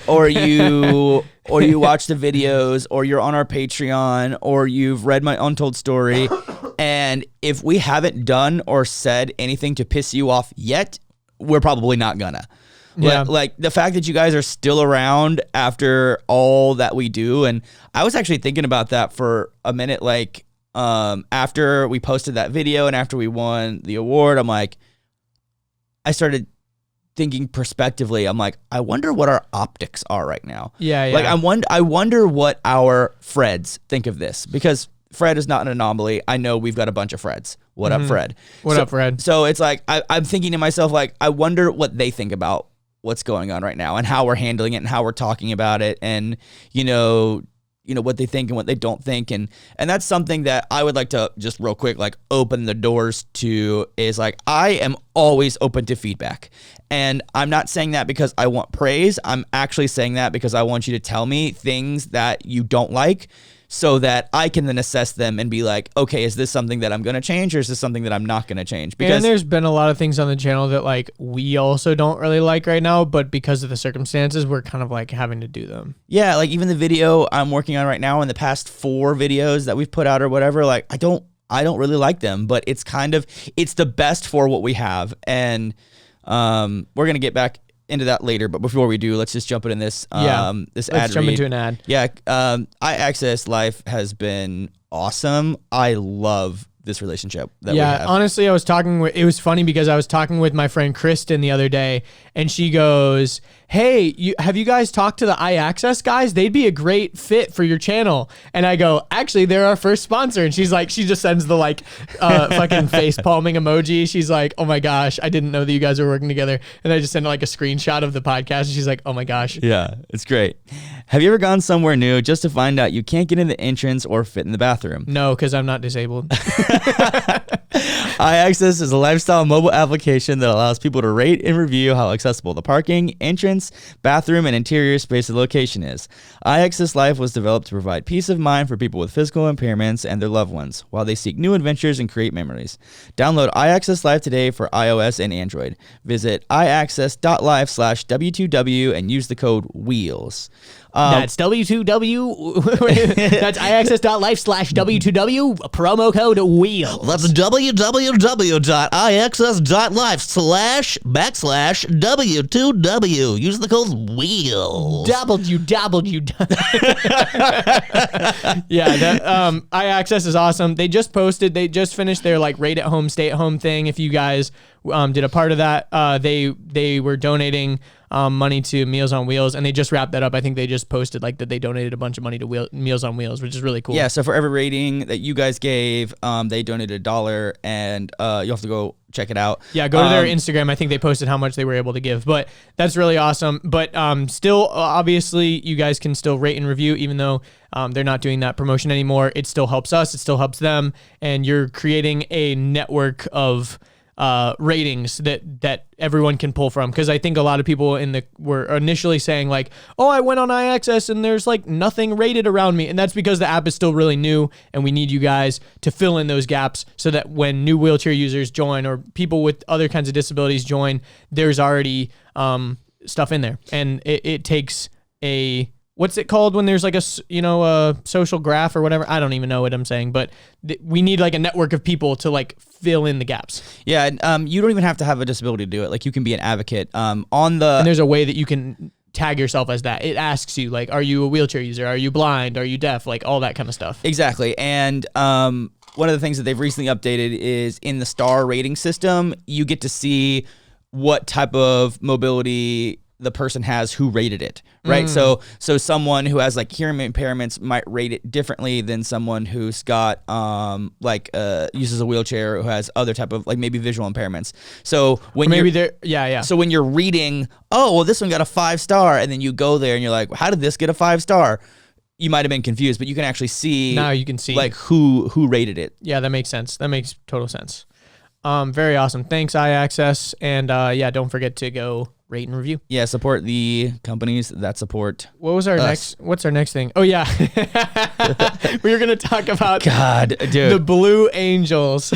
Speaker 1: or you watch the videos, or you're on our Patreon, or you've read my untold story. And if we haven't done or said anything to piss you off yet, we're probably not gonna. Yeah. Like the fact that you guys are still around after all that we do. And I was actually thinking about that for a minute, like, after we posted that video and after we won the award, I'm like, I started thinking prospectively. I'm like, I wonder what our optics are right now.
Speaker 2: Yeah.
Speaker 1: Like, I wonder what our Freds think of this, because Fred is not an anomaly. I know we've got a bunch of Freds. What up, Fred?
Speaker 2: What up, Fred?
Speaker 1: So it's like, I'm thinking to myself, like, I wonder what they think about what's going on right now and how we're handling it and how we're talking about it, and, you know, what they think and what they don't think. And that's something that I would like to just real quick, like, open the doors to, is like, I am always open to feedback. And I'm not saying that because I want praise. I'm actually saying that because I want you to tell me things that you don't like, so that I can then assess them and be like, okay, is this something that I'm going to change, or is this something that I'm not going to change? Because
Speaker 2: and there's been a lot of things on the channel that like we also don't really like right now, but because of the circumstances, we're kind of like having to do them.
Speaker 1: Yeah, like even the video I'm working on right now, and the past 4 videos that we've put out or whatever, like I don't really like them, but it's the best for what we have. And we're going to get back into that later, but before we do, let's just jump into this this ad
Speaker 2: let's jump into an ad.
Speaker 1: Yeah, iAccess Life has been awesome. I love this relationship that we have.
Speaker 2: Honestly, it was funny because I was talking with my friend Kristen the other day, and she goes, hey, have you guys talked to the iAccess guys? They'd be a great fit for your channel. And I go, actually, they're our first sponsor. And she's like, she just sends the fucking face palming emoji. She's like, oh my gosh, I didn't know that you guys were working together. And I just sent like a screenshot of the podcast, and she's like, oh my gosh.
Speaker 1: Yeah, it's great. Have you ever gone somewhere new just to find out you can't get in the entrance or fit in the bathroom?
Speaker 2: No, because I'm not disabled.
Speaker 1: iAccess is a lifestyle mobile application that allows people to rate and review how accessible the parking, entrance, bathroom, and interior space of the location is. iAccess Life was developed to provide peace of mind for people with physical impairments and their loved ones while they seek new adventures and create memories. Download iAccess Life today for iOS and Android. Visit iaccess.life/W2W and use the code WHEELS.
Speaker 2: That's W2W. That's iaccess.life/W2W. Promo code WHEELS.
Speaker 4: That's www.iaccess.life/W2W. Use the code WHEELS.
Speaker 2: Yeah, iAccess is awesome. They just finished their like rate at home, stay at home thing. If you guys did a part of that, they were donating money to Meals on Wheels, and they just wrapped that up. I think they just posted like that they donated a bunch of money to Meals on Wheels, which is really cool.
Speaker 1: Yeah, so for every rating that you guys gave, they donated $1, and you'll have to go check it out.
Speaker 2: Yeah, go to their Instagram. I think they posted how much they were able to give, but that's really awesome. But still, obviously, you guys can still rate and review, even though they're not doing that promotion anymore. It still helps us. It still helps them, and you're creating a network of ratings that everyone can pull from, because I think a lot of people were initially saying like, oh, I went on iAccess and there's like nothing rated around me, and that's because the app is still really new, and we need you guys to fill in those gaps so that when new wheelchair users join or people with other kinds of disabilities join, there's already stuff in there, and it takes a what's it called when there's like a social graph or whatever? I don't even know what I'm saying, but we need like a network of people to like fill in the gaps.
Speaker 1: Yeah, you don't even have to have a disability to do it. Like you can be an advocate
Speaker 2: and there's a way that you can tag yourself as that. It asks you like, are you a wheelchair user? Are you blind? Are you deaf? Like all that kind of stuff.
Speaker 1: Exactly. And one of the things that they've recently updated is in the star rating system, you get to see what type of mobility the person has who rated it, right? So someone who has like hearing impairments might rate it differently than someone who's got uses a wheelchair, who has other type of like maybe visual impairments. So when So when you're reading, oh well, this one got a 5-star, and then you go there and you're like, how did this get a 5-star? You might have been confused, but you can actually see.
Speaker 2: Now you can see
Speaker 1: like who rated it.
Speaker 2: Yeah, that makes sense. That makes total sense. Very awesome. Thanks, iAccess, and don't forget to go rate and review.
Speaker 1: Yeah, support the companies that support.
Speaker 2: What was our what's our next thing? Oh yeah. We were going to talk about
Speaker 1: dude.
Speaker 2: The Blue Angels.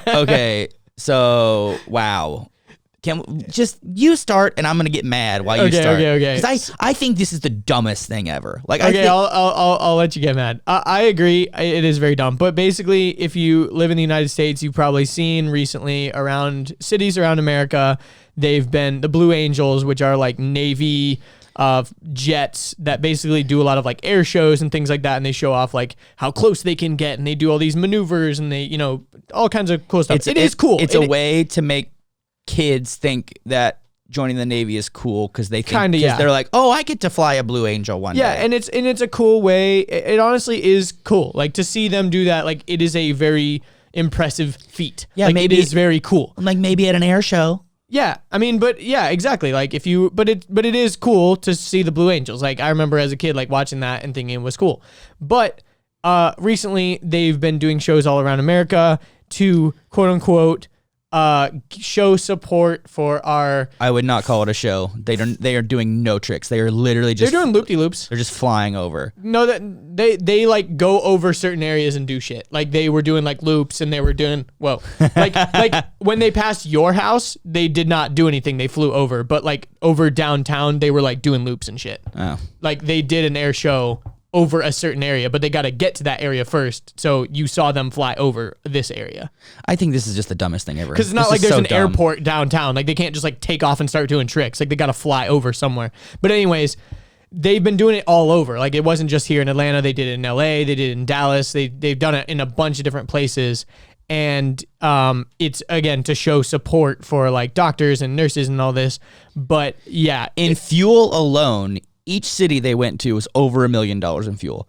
Speaker 1: Okay. So, wow. You start, and I'm gonna get mad while you start.
Speaker 2: Okay.
Speaker 1: Because I think this is the dumbest thing ever. Like,
Speaker 2: I'll let you get mad. I agree. It is very dumb. But basically, if you live in the United States, you've probably seen recently around cities around America, they've been the Blue Angels, which are like Navy jets that basically do a lot of like air shows and things like that, and they show off like how close they can get, and they do all these maneuvers, and they all kinds of cool stuff. It is cool.
Speaker 1: It's a way to make kids think that joining the Navy is cool because they think they're like, oh, I get to fly a Blue Angel one day.
Speaker 2: Yeah, and it's a cool way. It honestly is cool. Like to see them do that, like it is a very impressive feat.
Speaker 1: Yeah,
Speaker 2: like,
Speaker 1: maybe
Speaker 2: it is very cool.
Speaker 1: Like maybe at an air show.
Speaker 2: Yeah, I mean, but yeah, exactly. Like if you, but it is cool to see the Blue Angels. Like I remember as a kid, like watching that and thinking it was cool. But recently they've been doing shows all around America to quote unquote show support for our.
Speaker 1: I would not call it a show. They are doing no tricks. They are literally just.
Speaker 2: They're doing loop-de-loops.
Speaker 1: They're just flying over.
Speaker 2: No, that they like go over certain areas and do shit. Like they were doing like loops, and they were doing like when they passed your house, they did not do anything. They flew over, but like over downtown, they were like doing loops and shit.
Speaker 1: Oh,
Speaker 2: like they did an air show over a certain area, but they got to get to that area first. So you saw them fly over this area.
Speaker 1: I think this is just the dumbest thing ever.
Speaker 2: Because it's not like there's an airport downtown. Like they can't just like take off and start doing tricks. Like they got to fly over somewhere. But anyways, they've been doing it all over. Like, it wasn't just here in Atlanta. They did it in LA. They did it in Dallas. They've done it in a bunch of different places. And it's, again, to show support for like doctors and nurses and all this. But yeah,
Speaker 1: in fuel alone, each city they went to was over $1 million in fuel.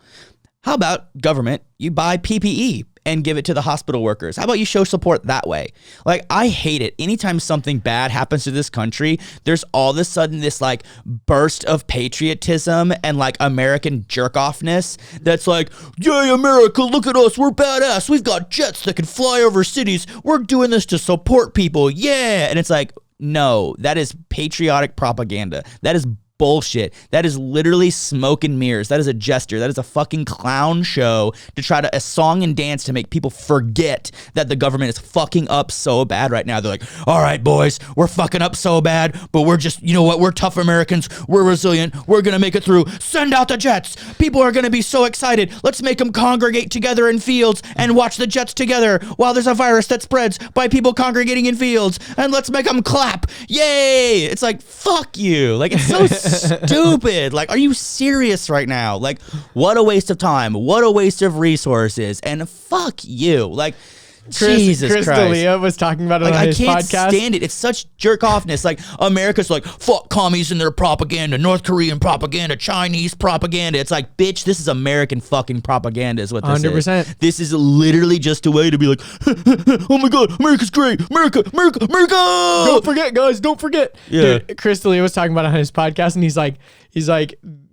Speaker 1: How about government? You buy PPE and give it to the hospital workers. How about you show support that way? Like, I hate it. Anytime something bad happens to this country, there's all of a sudden this like burst of patriotism and like American jerk-offness that's like, yay, America, look at us, we're badass. We've got jets that can fly over cities. We're doing this to support people. Yeah. And it's like, no, that is patriotic propaganda. That is bullshit. That is literally smoke and mirrors. That is a gesture. That is a fucking clown show to try to a song and dance to make people forget that the government is fucking up so bad right now. They're like, all right, boys, we're fucking up so bad, but we're just, you know what? We're tough Americans. We're resilient. We're going to make it through. Send out the jets. People are going to be so excited. Let's make them congregate together in fields and watch the jets together while there's a virus that spreads by people congregating in fields. And let's make them clap. Yay. It's like, fuck you. Like, it's so stupid. Like, are you serious right now? Like, what a waste of time. What a waste of resources. And fuck you. Like, Jesus
Speaker 2: Chris
Speaker 1: Christ.
Speaker 2: D'Elia was talking about it
Speaker 1: Like,
Speaker 2: on
Speaker 1: I
Speaker 2: his
Speaker 1: can't
Speaker 2: podcast.
Speaker 1: stand it. It's such jerk offness. Like, America's like, fuck commies and their propaganda, North Korean propaganda, Chinese propaganda. It's like, bitch, this is American fucking propaganda is what this
Speaker 2: 100%.
Speaker 1: is. This is literally just a way to be like, oh my God, America's great. America.
Speaker 2: Don't forget, guys. Don't forget.
Speaker 1: Yeah.
Speaker 2: Dude, Chris D'Elia was talking about it on his podcast, and he's like,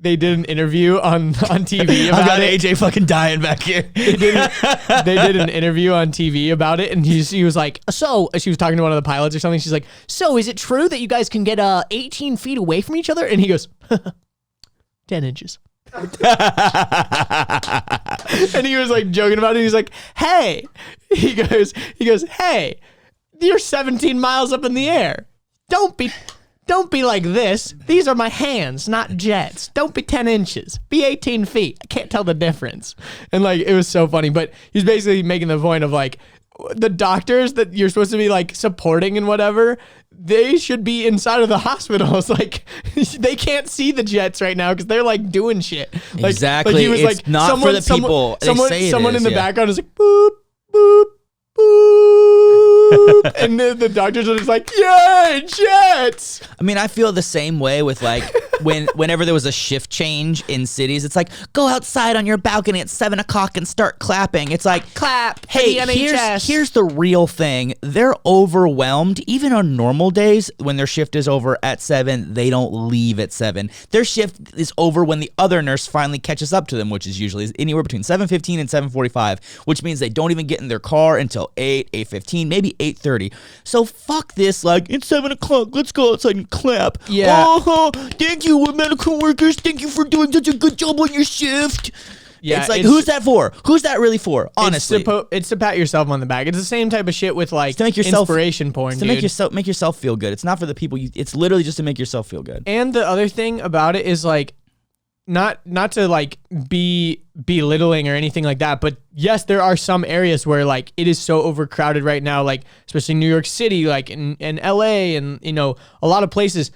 Speaker 2: they did an interview on TV about
Speaker 1: I've got
Speaker 2: it.
Speaker 1: AJ fucking dying back here.
Speaker 2: They did an interview on TV about it, and he was like, so she was talking to one of the pilots or something. She's like, so is it true that you guys can get 18 feet away from each other? And he goes, 10 inches. And he was like joking about it. He's like, hey, he goes, hey, you're 17 miles up in the air. Don't be like this. These are my hands, not jets. Don't be 10 inches. Be 18 feet. I can't tell the difference. And like, it was so funny. But he's basically making the point of like, the doctors that you're supposed to be like supporting and whatever, they should be inside of the hospitals. Like, they can't see the jets right now because they're like doing shit. Like,
Speaker 1: Exactly.
Speaker 2: Like he was
Speaker 1: It's
Speaker 2: like,
Speaker 1: not for the people. They say it
Speaker 2: someone
Speaker 1: is,
Speaker 2: in the
Speaker 1: yeah.
Speaker 2: background is like, boop, boop, boop. And the doctors are just like, yay, jets.
Speaker 1: I mean, I feel the same way with like whenever there was a shift change in cities, it's like, go outside on your balcony at 7 o'clock and start clapping. It's like,
Speaker 2: Clap.
Speaker 1: hey,
Speaker 2: for the NHS.
Speaker 1: here's the real thing. They're overwhelmed. Even on normal days, when their shift is over at 7, they don't leave at 7. Their shift is over when the other nurse finally catches up to them, which is usually anywhere between 7:15 and 7:45, which means they don't even get in their car until 8:15, maybe 8:30. So fuck this, like, it's 7 o'clock, let's go outside and clap.
Speaker 2: Yeah.
Speaker 1: Oh, thank you, medical workers. Thank you for doing such a good job on your shift.
Speaker 2: Yeah,
Speaker 1: it's like, who's that for? Who's that really for? Honestly.
Speaker 2: It's to pat yourself on the back. It's the same type of shit with like
Speaker 1: to make yourself,
Speaker 2: inspiration porn,
Speaker 1: to
Speaker 2: dude.
Speaker 1: make yourself feel good. It's not for the people. It's literally just to make yourself feel good.
Speaker 2: And the other thing about it is like, not to like be belittling or anything like that, but yes, there are some areas where like it is so overcrowded right now, like especially New York City, like in LA, and you know, a lot of places.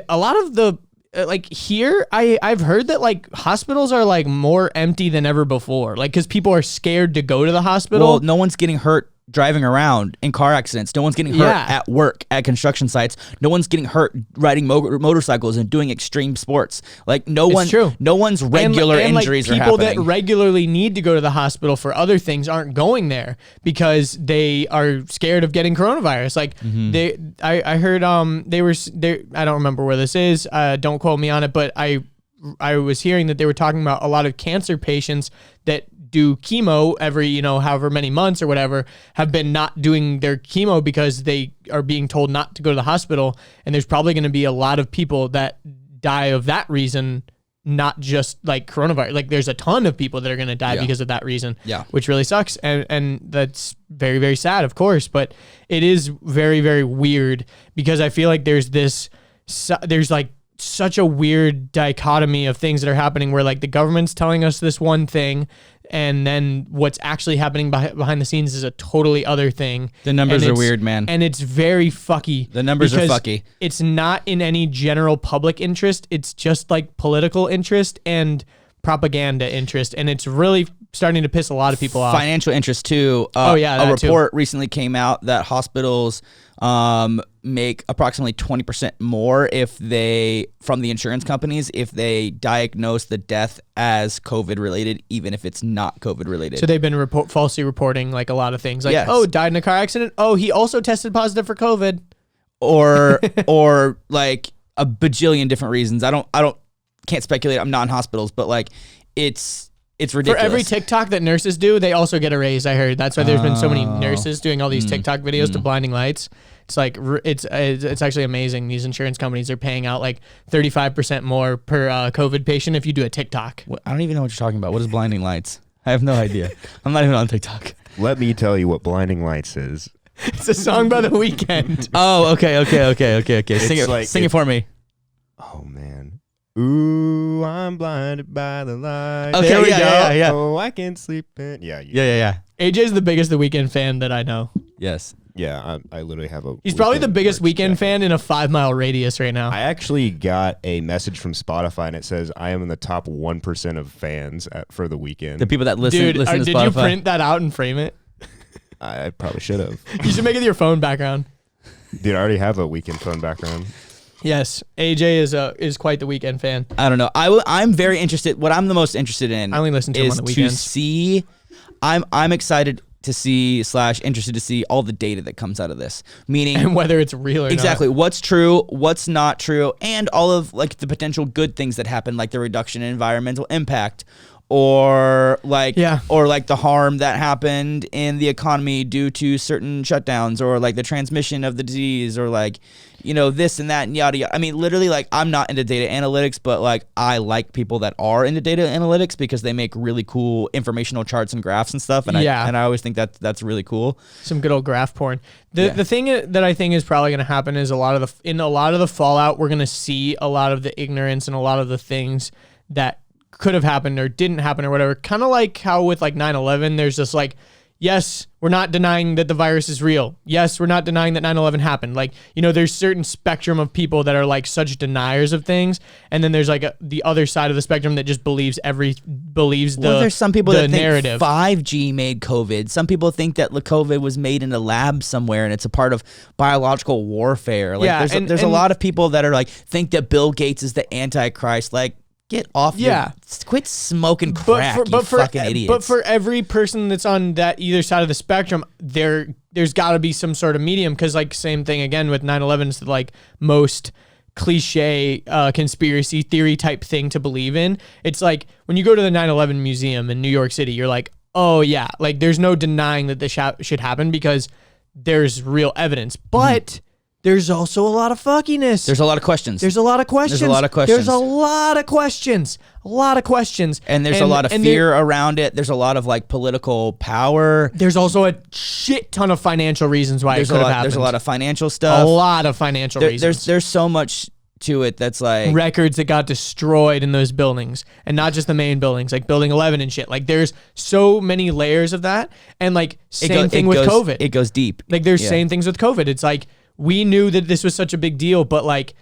Speaker 2: A lot of the like here, I've heard that like hospitals are like more empty than ever before, like because people are scared to go to the hospital.
Speaker 1: Well, no one's getting hurt driving around in car accidents. No one's getting hurt at work, at construction sites. No one's getting hurt riding motorcycles and doing extreme sports. Like no one's regular
Speaker 2: and
Speaker 1: injuries
Speaker 2: like
Speaker 1: are
Speaker 2: people
Speaker 1: happening.
Speaker 2: that regularly need to go to the hospital for other things aren't going there because they are scared of getting coronavirus. Like I heard they were I don't remember where this is. Don't quote me on it, but I was hearing that they were talking about a lot of cancer patients that do chemo every, however many months or whatever, have been not doing their chemo because they are being told not to go to the hospital. And there's probably going to be a lot of people that die of that reason, not just like coronavirus. Like there's a ton of people that are going to die because of that reason, which really sucks. And that's very, very sad, of course, but it is very, very weird because I feel like there's like such a weird dichotomy of things that are happening where like the government's telling us this one thing and then what's actually happening behind the scenes is a totally other thing.
Speaker 1: The numbers
Speaker 2: And
Speaker 1: are
Speaker 2: it's-
Speaker 1: weird, man.
Speaker 2: And it's very fucky.
Speaker 1: The numbers are
Speaker 2: because
Speaker 1: fucky.
Speaker 2: It's not in any general public interest. It's just like political interest and propaganda interest. And it's really starting to piss a lot of people off.
Speaker 1: Financial interest too.
Speaker 2: Oh, yeah,
Speaker 1: a
Speaker 2: that too.
Speaker 1: report recently came out that hospitals make approximately 20% more from the insurance companies if they diagnose the death as COVID related, even if it's not COVID related.
Speaker 2: So they've been falsely reporting like a lot of things, like,
Speaker 1: Yes.
Speaker 2: oh, died in a car accident. Oh, he also tested positive for COVID.
Speaker 1: or like a bajillion different reasons. Can't speculate. I'm not in hospitals, but like it's ridiculous.
Speaker 2: For every TikTok that nurses do, they also get a raise. I heard that's why there's been so many nurses doing all these TikTok videos to blinding lights. It's like it's actually amazing. These insurance companies are paying out like 35% more per COVID patient if you do a TikTok.
Speaker 1: I don't even know what you're talking about. What is blinding lights? I have no idea. I'm not even on TikTok.
Speaker 3: Let me tell you what blinding lights is.
Speaker 2: It's a song by The Weeknd.
Speaker 1: Oh, okay. Sing it for me.
Speaker 3: Oh man. Ooh, I'm blinded by the light.
Speaker 1: Okay,
Speaker 3: there we go.
Speaker 1: yeah.
Speaker 3: Oh, I can't sleep in. Yeah.
Speaker 1: Yeah.
Speaker 2: AJ's the biggest The Weeknd fan that I know.
Speaker 1: Yes.
Speaker 3: Yeah, I literally have a.
Speaker 2: He's probably the biggest
Speaker 3: merch
Speaker 2: Weeknd
Speaker 3: jacket.
Speaker 2: fan in a 5-mile radius right now.
Speaker 3: I actually got a message from Spotify and it says I am in the top 1% of fans for the weekend.
Speaker 1: The people that listen
Speaker 2: Dude,
Speaker 1: to
Speaker 2: did
Speaker 1: Spotify.
Speaker 2: you print that out and frame it?
Speaker 3: I probably should have.
Speaker 2: You should make it your phone background.
Speaker 3: Dude, I already have a weekend phone background.
Speaker 2: Yes, AJ is quite the Weeknd fan.
Speaker 1: I don't know. I'm very interested. What I'm the most interested in
Speaker 2: I only listen to him
Speaker 1: is
Speaker 2: on the
Speaker 1: to
Speaker 2: weekends.
Speaker 1: see. I'm excited to see / interested to see all the data that comes out of this. Meaning
Speaker 2: And whether it's real or
Speaker 1: exactly
Speaker 2: not.
Speaker 1: what's true, what's not true, and all of like the potential good things that happen, like the reduction in environmental impact, or like the harm that happened in the economy due to certain shutdowns, or like the transmission of the disease, or like, you know, this and that and yada yada. I mean, literally, like, I'm not into data analytics, but like I like people that are into data analytics because they make really cool informational charts and graphs and stuff. And I always think that's really cool.
Speaker 2: Some good old graph porn. The thing that I think is probably going to happen is in a lot of the fallout, we're going to see a lot of the ignorance and a lot of the things that could have happened or didn't happen or whatever. Kind of like how with like 9/11, there's just like, yes, we're not denying that the virus is real. Yes, we're not denying that 9/11 happened. Like, you know, there's certain spectrum of people that are like such deniers of things, and then there's like the other side of the spectrum that just believes
Speaker 1: There's some people
Speaker 2: the
Speaker 1: that
Speaker 2: narrative.
Speaker 1: think 5G made COVID. Some people think that COVID was made in a lab somewhere and it's a part of biological warfare. Like, there's a lot of people that are like think that Bill Gates is the Antichrist. Like, get off. Quit smoking crack, you fucking idiots.
Speaker 2: But for every person that's on that either side of the spectrum, there's got to be some sort of medium, because like same thing again with 9/11 is like most cliche conspiracy theory type thing to believe in. It's like when you go to the 9/11 museum in New York City, you're like, oh yeah, like there's no denying that this should happen because there's real evidence. But there's also a lot of fuckiness.
Speaker 1: There's a lot of questions.
Speaker 2: There's a lot of questions.
Speaker 1: There's a lot of questions.
Speaker 2: There's a lot of questions. A lot of questions.
Speaker 1: And there's a lot of fear around it. There's a lot of like political power.
Speaker 2: There's also a shit ton of financial reasons why it could have happened.
Speaker 1: There's a lot of financial stuff.
Speaker 2: A lot of financial reasons.
Speaker 1: There's so much to it that's like
Speaker 2: records that got destroyed in those buildings, and not just the main buildings, like Building 11 and shit. Like there's so many layers of that, and like same thing with COVID.
Speaker 1: It goes deep.
Speaker 2: Like there's same things with COVID. It's like we knew that this was such a big deal, but like,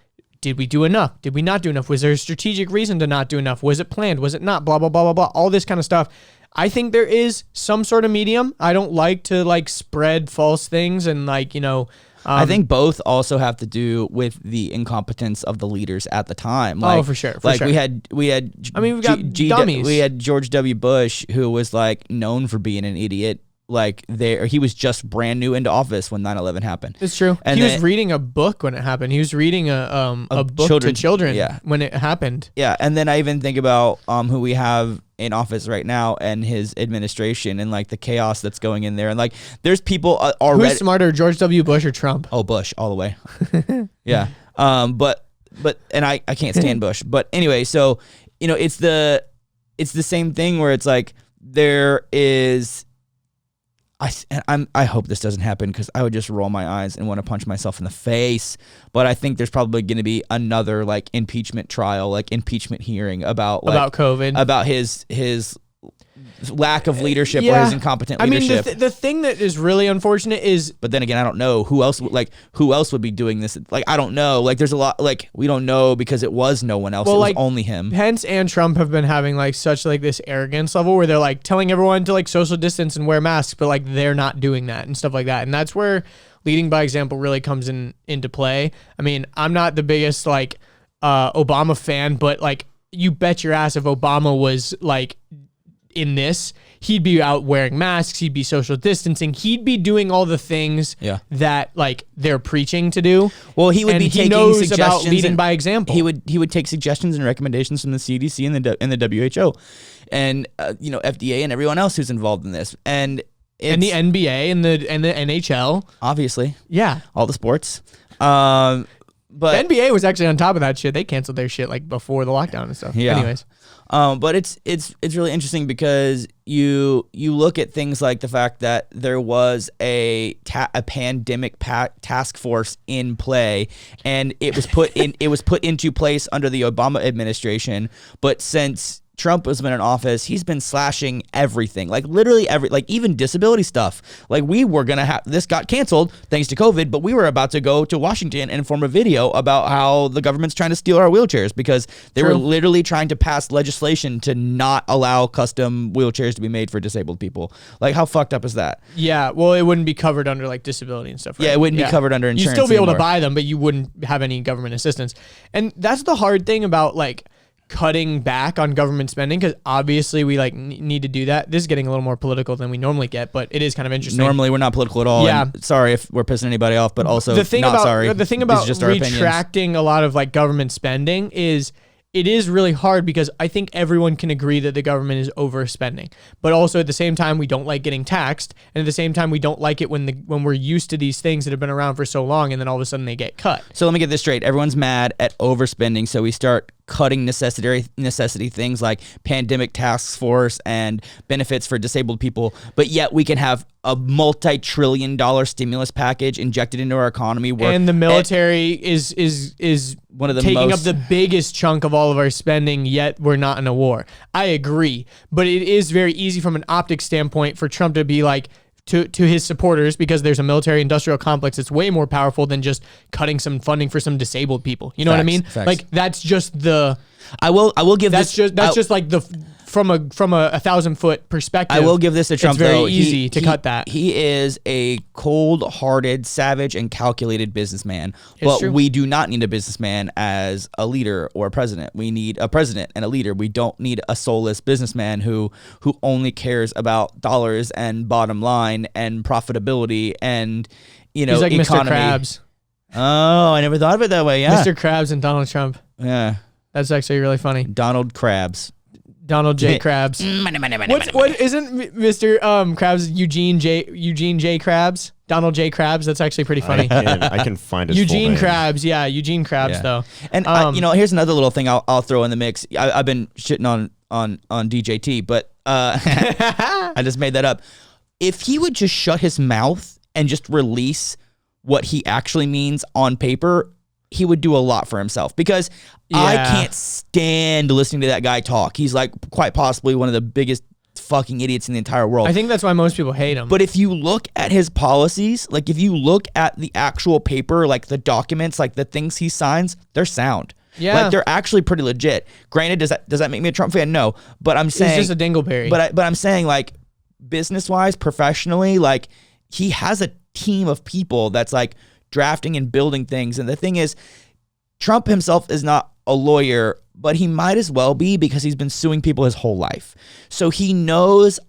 Speaker 2: did we do enough? Did we not do enough? Was there a strategic reason to not do enough? Was it planned? Was it not? Blah, blah, blah, blah, blah. All this kind of stuff. I think there is some sort of medium. I don't like to like spread false things and like, you know.
Speaker 1: I think both also have to do with the incompetence of the leaders at the time. Like,
Speaker 2: for sure.
Speaker 1: we had.
Speaker 2: I mean, we've got dummies.
Speaker 1: We had George W. Bush, who was like known for being an idiot. Like he was just brand new into office when 9/11 happened.
Speaker 2: It's true.
Speaker 1: And
Speaker 2: he was reading a book when it happened. He was reading a book to children when it happened.
Speaker 1: Yeah, and then I even think about who we have in office right now and his administration and like the chaos that's going in there, and like there's people already.
Speaker 2: Who's smarter, George W. Bush or Trump?
Speaker 1: Oh, Bush all the way. Yeah. But I can't stand Bush. But anyway, so you know it's the same thing where it's like there is. I hope this doesn't happen because I would just roll my eyes and want to punch myself in the face. But I think there's probably going to be another like impeachment trial, like impeachment hearing about
Speaker 2: COVID,
Speaker 1: about his lack of leadership or his incompetent leadership.
Speaker 2: I mean, the thing that is really unfortunate is,
Speaker 1: but then again, I don't know who else would be doing this. Like, I don't know. Like, there's a lot, like, we don't know because it was no one else. Well, it was only him.
Speaker 2: Pence and Trump have been having like such like this arrogance level where they're like telling everyone to like social distance and wear masks, but like they're not doing that and stuff like that. And that's where leading by example really comes into play. I mean, I'm not the biggest like Obama fan, but like you bet your ass if Obama was like in this, he'd be out wearing masks, he'd be social distancing, he'd be doing all the things that like they're preaching to do.
Speaker 1: Well, he would be taking
Speaker 2: knows
Speaker 1: suggestions
Speaker 2: about leading by example.
Speaker 1: He would take suggestions and recommendations from the CDC and the WHO and FDA and everyone else who's involved in this. And the
Speaker 2: NBA and the NHL.
Speaker 1: Obviously.
Speaker 2: Yeah.
Speaker 1: All the sports. But
Speaker 2: the NBA was actually on top of that shit. They canceled their shit like before the lockdown and stuff.
Speaker 1: Yeah.
Speaker 2: Anyways.
Speaker 1: But it's really interesting because you look at things like the fact that there was a pandemic task force in play, and it was put into place under the Obama administration. But since Trump has been in office, he's been slashing everything, like literally like even disability stuff. Like we were going to have, this got canceled thanks to COVID, but we were about to go to Washington and form a video about how the government's trying to steal our wheelchairs because they were literally trying to pass legislation to not allow custom wheelchairs to be made for disabled people. Like how fucked up is that?
Speaker 2: Yeah. Well, it wouldn't be covered under like disability and stuff, right?
Speaker 1: Yeah, it wouldn't be covered under insurance.
Speaker 2: You'd still be able
Speaker 1: anymore.
Speaker 2: to buy them, but you wouldn't have any government assistance. And that's the hard thing about like cutting back on government spending, because obviously we like need to do that. This is getting a little more political than we normally get, but it is kind of interesting.
Speaker 1: Normally we're not political at all.
Speaker 2: Yeah.
Speaker 1: And sorry if we're pissing anybody off, but also
Speaker 2: the thing
Speaker 1: not
Speaker 2: about
Speaker 1: sorry.
Speaker 2: the thing about
Speaker 1: just our
Speaker 2: retracting a lot of like government spending is it is really hard because I think everyone can agree that the government is overspending, but also at the same time we don't like getting taxed, and at the same time we don't like it when we're used to these things that have been around for so long and then all of a sudden they get cut.
Speaker 1: So let me get this straight. Everyone's mad at overspending, so we start cutting necessity things like pandemic task force and benefits for disabled people, but yet we can have a multi-trillion-dollar stimulus package injected into our economy,
Speaker 2: and the military is
Speaker 1: one of the
Speaker 2: taking up the biggest chunk of all of our spending, yet we're not in a war. I agree, but it is very easy from an optics standpoint for Trump to be like to his supporters, because there's a military industrial complex that's way more powerful than just cutting some funding for some disabled people. You know what I mean?
Speaker 1: Facts.
Speaker 2: Like that's just the
Speaker 1: I will give
Speaker 2: that's
Speaker 1: this
Speaker 2: just like the from a 1,000-foot perspective.
Speaker 1: I will give this to Trump.
Speaker 2: It's very
Speaker 1: though.
Speaker 2: easy to cut that.
Speaker 1: He is a cold-hearted, savage, and calculated businessman. But
Speaker 2: true.
Speaker 1: we do not need a businessman as a leader or a president. We need a president and a leader. We don't need a soulless businessman who only cares about dollars and bottom line and profitability and
Speaker 2: He's like
Speaker 1: economy.
Speaker 2: Mr. Krabs.
Speaker 1: Oh, I never thought of it that way. Yeah,
Speaker 2: Mr. Krabs and Donald Trump.
Speaker 1: Yeah,
Speaker 2: that's actually really funny.
Speaker 1: Donald Krabs.
Speaker 2: Donald J. Krabs. What isn't Mr. Krabs Eugene J. Krabs? Donald J. Krabs. That's actually pretty funny.
Speaker 3: I can find his
Speaker 2: Eugene
Speaker 3: full name.
Speaker 2: Krabs. Yeah, Eugene Krabs though.
Speaker 1: And here's another little thing I'll throw in the mix. I've been shitting on DJT, but I just made that up. If he would just shut his mouth and just release what he actually means on paper, he would do a lot for himself, because I can't stand listening to that guy talk. He's like quite possibly one of the biggest fucking idiots in the entire world.
Speaker 2: I think that's why most people hate him.
Speaker 1: But if you look at his policies, like if you look at the actual paper, like the documents, like the things he signs, they're sound.
Speaker 2: Yeah.
Speaker 1: Like they're actually pretty legit. Granted, does that make me a Trump fan? No. But I'm saying
Speaker 2: he's just a dingleberry.
Speaker 1: But I'm saying, like, business-wise, professionally, like he has a team of people that's like drafting and building things. And the thing is, Trump himself is not a lawyer, but he might as well be, because he's been suing people his whole life. So he knows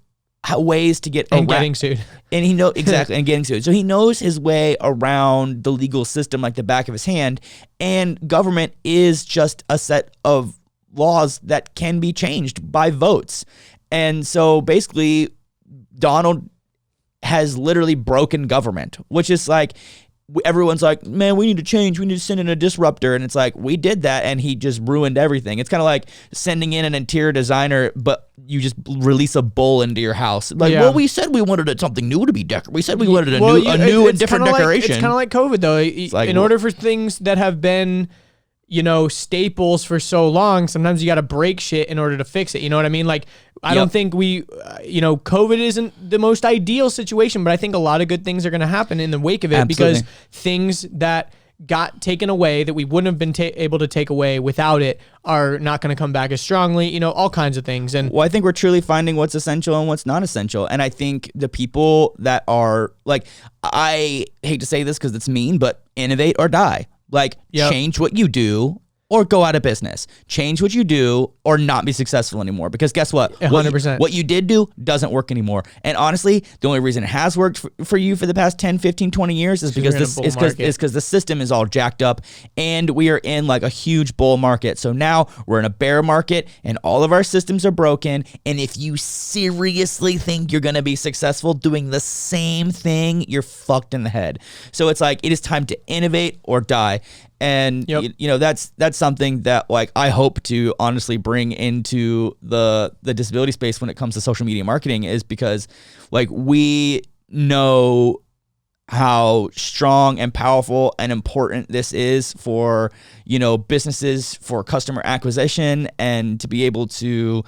Speaker 1: ways to get
Speaker 2: and getting sued.
Speaker 1: And he knows exactly and getting sued. So he knows his way around the legal system like the back of his hand. And government is just a set of laws that can be changed by votes. And so basically, Donald has literally broken government, which is like, everyone's like, man, we need to change. We need to send in a disruptor. And it's like, we did that and he just ruined everything. It's kind of like sending in an interior designer, but you just release a bull into your house. Like, well, we said we wanted something new to be decorated. We said we wanted a new and different decoration.
Speaker 2: It's kind of like COVID, though.
Speaker 1: Like,
Speaker 2: in order for things that have been, staples for so long, sometimes you got to break shit in order to fix it. You know what I mean? Like, I don't think COVID isn't the most ideal situation, but I think a lot of good things are going to happen in the wake of it because things that got taken away that we wouldn't have been able to take away without it are not going to come back as strongly, all kinds of things. And
Speaker 1: I think we're truly finding what's essential and what's not essential. And I think the people that are like, I hate to say this because it's mean, but innovate or die. Like, change what you do or go out of business. Change what you do or not be successful anymore. Because guess what?
Speaker 2: 100%.
Speaker 1: What you did do doesn't work anymore. And honestly, the only reason it has worked for you for the past 10, 15, 20 years is because the system is all jacked up and we are in like a huge bull market. So now we're in a bear market and all of our systems are broken. And if you seriously think you're going to be successful doing the same thing, you're fucked in the head. So it's like, it is time to innovate or die. And that's something that like I hope to honestly bring into the disability space when it comes to social media marketing, is because like we know how strong and powerful and important this is for businesses, for customer acquisition, and to be able to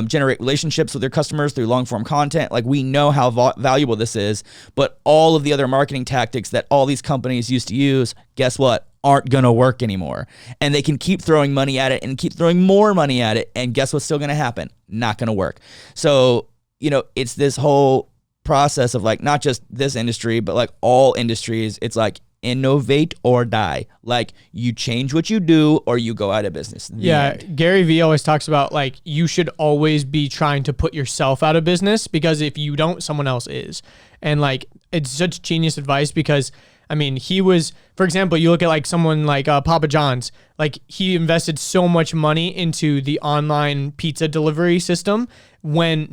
Speaker 1: generate relationships with their customers through long form content. Like we know how valuable this is, but all of the other marketing tactics that all these companies used to use, guess what? Aren't going to work anymore. And they can keep throwing money at it and keep throwing more money at it. And guess what's still going to happen? Not going to work. So, it's this whole process of like, not just this industry, but like all industries. It's like innovate or die. Like you change what you do or you go out of business.
Speaker 2: Gary Vee always talks about like, you should always be trying to put yourself out of business, because if you don't, someone else is. And like, it's such genius advice because I mean, he was, for example, you look at like someone like Papa John's, like he invested so much money into the online pizza delivery system when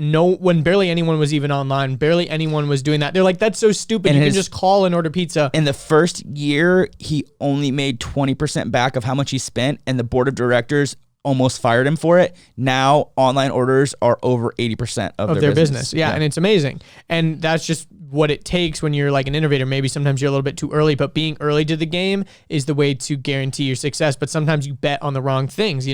Speaker 2: barely anyone was even online, barely anyone was doing that. They're like, that's so stupid. And you can just call and order pizza.
Speaker 1: In the first year, he only made 20% back of how much he spent, and the board of directors almost fired him for it. Now online orders are over 80% of their business.
Speaker 2: Yeah, and it's amazing. And that's just what it takes when you're like an innovator. Maybe sometimes you're a little bit too early, but being early to the game is the way to guarantee your success. But sometimes you bet on the wrong things,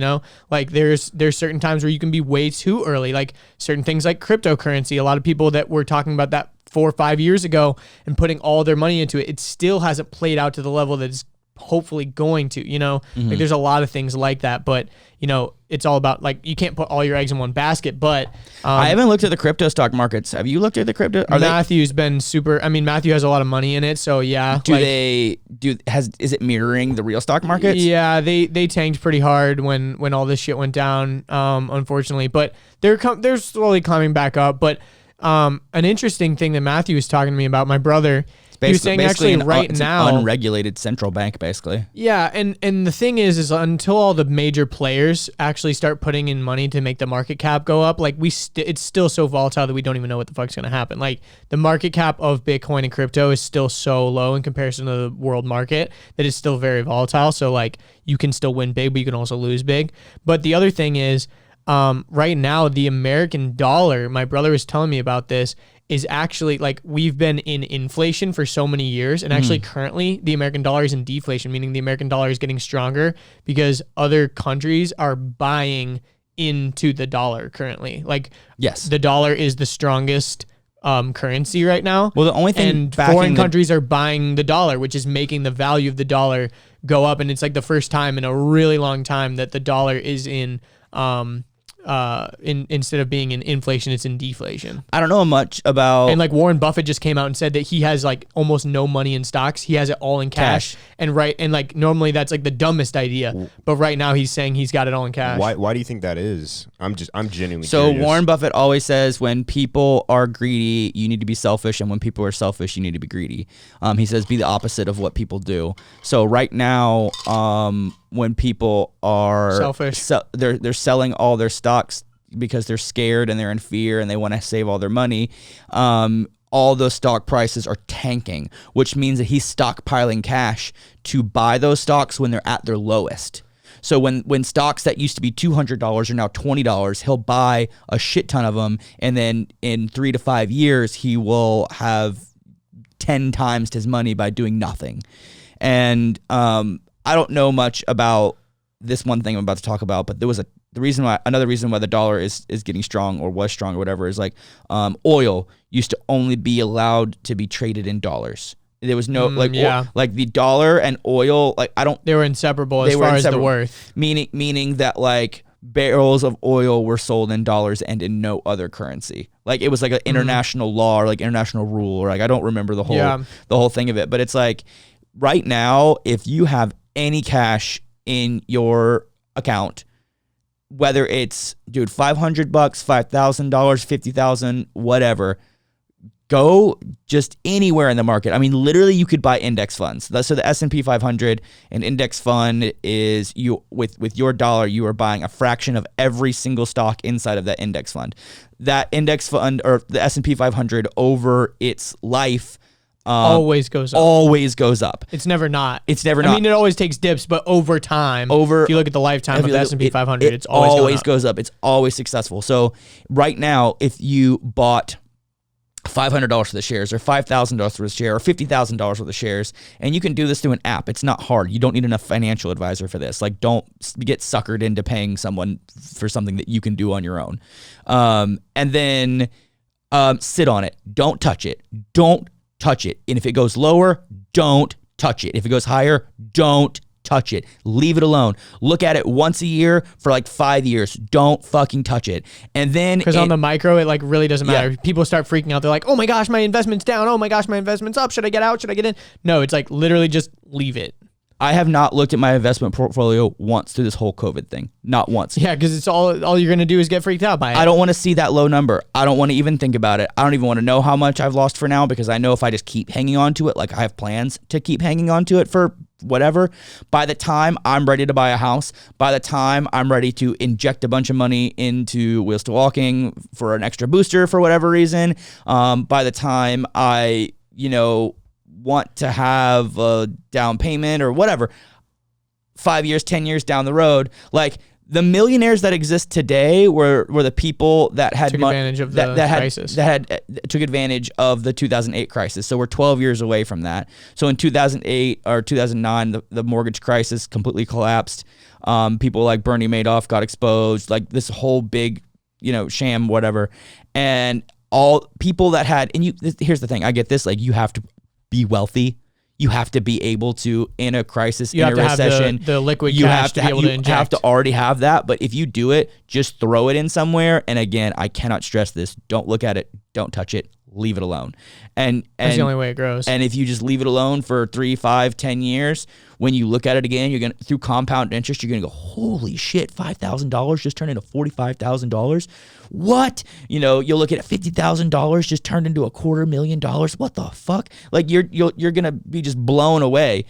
Speaker 2: like there's certain times where you can be way too early, like certain things like cryptocurrency. A lot of people that were talking about that 4 or 5 years ago and putting all their money into it, it still hasn't played out to the level that it's hopefully going to, like there's a lot of things like that, but it's all about like, you can't put all your eggs in one basket. But
Speaker 1: I haven't looked at the crypto stock markets. Have you looked at the crypto?
Speaker 2: Matthew's been super, Matthew has a lot of money in it. So yeah.
Speaker 1: Is it mirroring the real stock markets?
Speaker 2: Yeah. They tanked pretty hard when all this shit went down, unfortunately, but they're slowly climbing back up. But an interesting thing that Matthew was talking to me about, my brother, he was saying actually right now,
Speaker 1: an unregulated central bank, basically.
Speaker 2: Yeah, and the thing is until all the major players actually start putting in money to make the market cap go up, like it's still so volatile that we don't even know what the fuck's gonna happen. Like the market cap of Bitcoin and crypto is still so low in comparison to the world market that it's still very volatile. So like you can still win big, but you can also lose big. But the other thing is, right now the American dollar, my brother was telling me about this, is actually like we've been in inflation for so many years, and actually currently the American dollar is in deflation, meaning the American dollar is getting stronger because other countries are buying into the dollar currently. Like, yes, the dollar is the strongest currency right now.
Speaker 1: Well, the only thing,
Speaker 2: and foreign countries are buying the dollar, which is making the value of the dollar go up, and it's like the first time in a really long time that the dollar is in instead of being in inflation, it's in deflation.
Speaker 1: I don't know much about,
Speaker 2: and like Warren Buffett just came out and said that he has like almost no money in stocks. He has it all in cash. And like normally that's like the dumbest idea, but right now he's saying he's got it all in cash.
Speaker 3: Why do you think that is? I'm genuinely
Speaker 1: so
Speaker 3: curious.
Speaker 1: Warren Buffett always says when people are greedy, you need to be selfish, and when people are selfish, you need to be greedy. He says be the opposite of what people do. So right now, when people are
Speaker 2: selfish,
Speaker 1: they're selling all their stocks because they're scared and they're in fear and they want to save all their money. All those stock prices are tanking, which means that he's stockpiling cash to buy those stocks when they're at their lowest. So when stocks that used to be $200 are now $20, he'll buy a shit ton of them, and then in 3 to 5 years he will have 10 times his money by doing nothing. And I don't know much about this one thing I'm about to talk about, but there was another reason why the dollar is getting strong or was strong or whatever is like oil used to only be allowed to be traded in dollars. There was no like the dollar and oil, like they
Speaker 2: were inseparable as far as the worth.
Speaker 1: Meaning that like barrels of oil were sold in dollars and in no other currency. Like it was like an international law or like international rule, or like I don't remember the whole thing of it. But it's like right now, if you have any cash in your account, whether it's $500, $5,000, $50,000, whatever, go just anywhere in the market. I mean, literally, you could buy index funds. So the S&P 500, an index fund is with your dollar, you are buying a fraction of every single stock inside of that index fund. That index fund or the S&P 500 over its life
Speaker 2: always goes up. It's never not. I mean, it always takes dips, but over time, if you look at the lifetime of the S&P 500, it's always
Speaker 1: goes up. It's always successful. So right now, if you bought $500 for the shares or $5,000 for the share or $50,000 for the shares, and you can do this through an app. It's not hard. You don't need enough financial advisor for this. Like, don't get suckered into paying someone for something that you can do on your own. And then sit on it. Don't touch it. Don't touch it. And if it goes lower, don't touch it. If it goes higher, don't touch it. Leave it alone. Look at it once a year for like 5 years. Don't fucking touch it. And then
Speaker 2: because on the micro, it like really doesn't matter. People start freaking out. They're like, oh my gosh, my investment's down. Oh my gosh, my investment's up. Should I get out? Should I get in? No, it's like literally just leave it.
Speaker 1: I have not looked at my investment portfolio once through this whole COVID thing. Not once.
Speaker 2: Yeah, because it's all you're going to do is get freaked out by it.
Speaker 1: I don't want to see that low number. I don't want to even think about it. I don't even want to know how much I've lost for now, because I know if I just keep hanging on to it, like I have plans to keep hanging on to it for whatever, by the time I'm ready to buy a house, by the time I'm ready to inject a bunch of money into Wheels to Walking for an extra booster for whatever reason, by the time I, want to have a down payment or whatever, 5 years, 10 years down the road, like the millionaires that exist today were the people that had
Speaker 2: took advantage of the crisis.
Speaker 1: Took advantage of the 2008 crisis. So we're 12 years away from that. So in 2008 or 2009, the mortgage crisis completely collapsed. People like Bernie Madoff got exposed, like this whole big, sham, whatever. And all people that had, here's the thing, I get this, like you have to be wealthy. You have to be able to, in a crisis, in a recession,
Speaker 2: have the liquid cash to be able to inject.
Speaker 1: You have to already have that. But if you do it, just throw it in somewhere. And again, I cannot stress this. Don't look at it. Don't touch it. Leave it alone. And
Speaker 2: that's the only way it grows.
Speaker 1: And if you just leave it alone for 3, 5, 10 years, when you look at it again, you're gonna, through compound interest, you're gonna go, holy shit, $5,000 just turned into $45,000. What? You'll look at $50,000 just turned into $250,000. What the fuck? Like you're gonna be just blown away.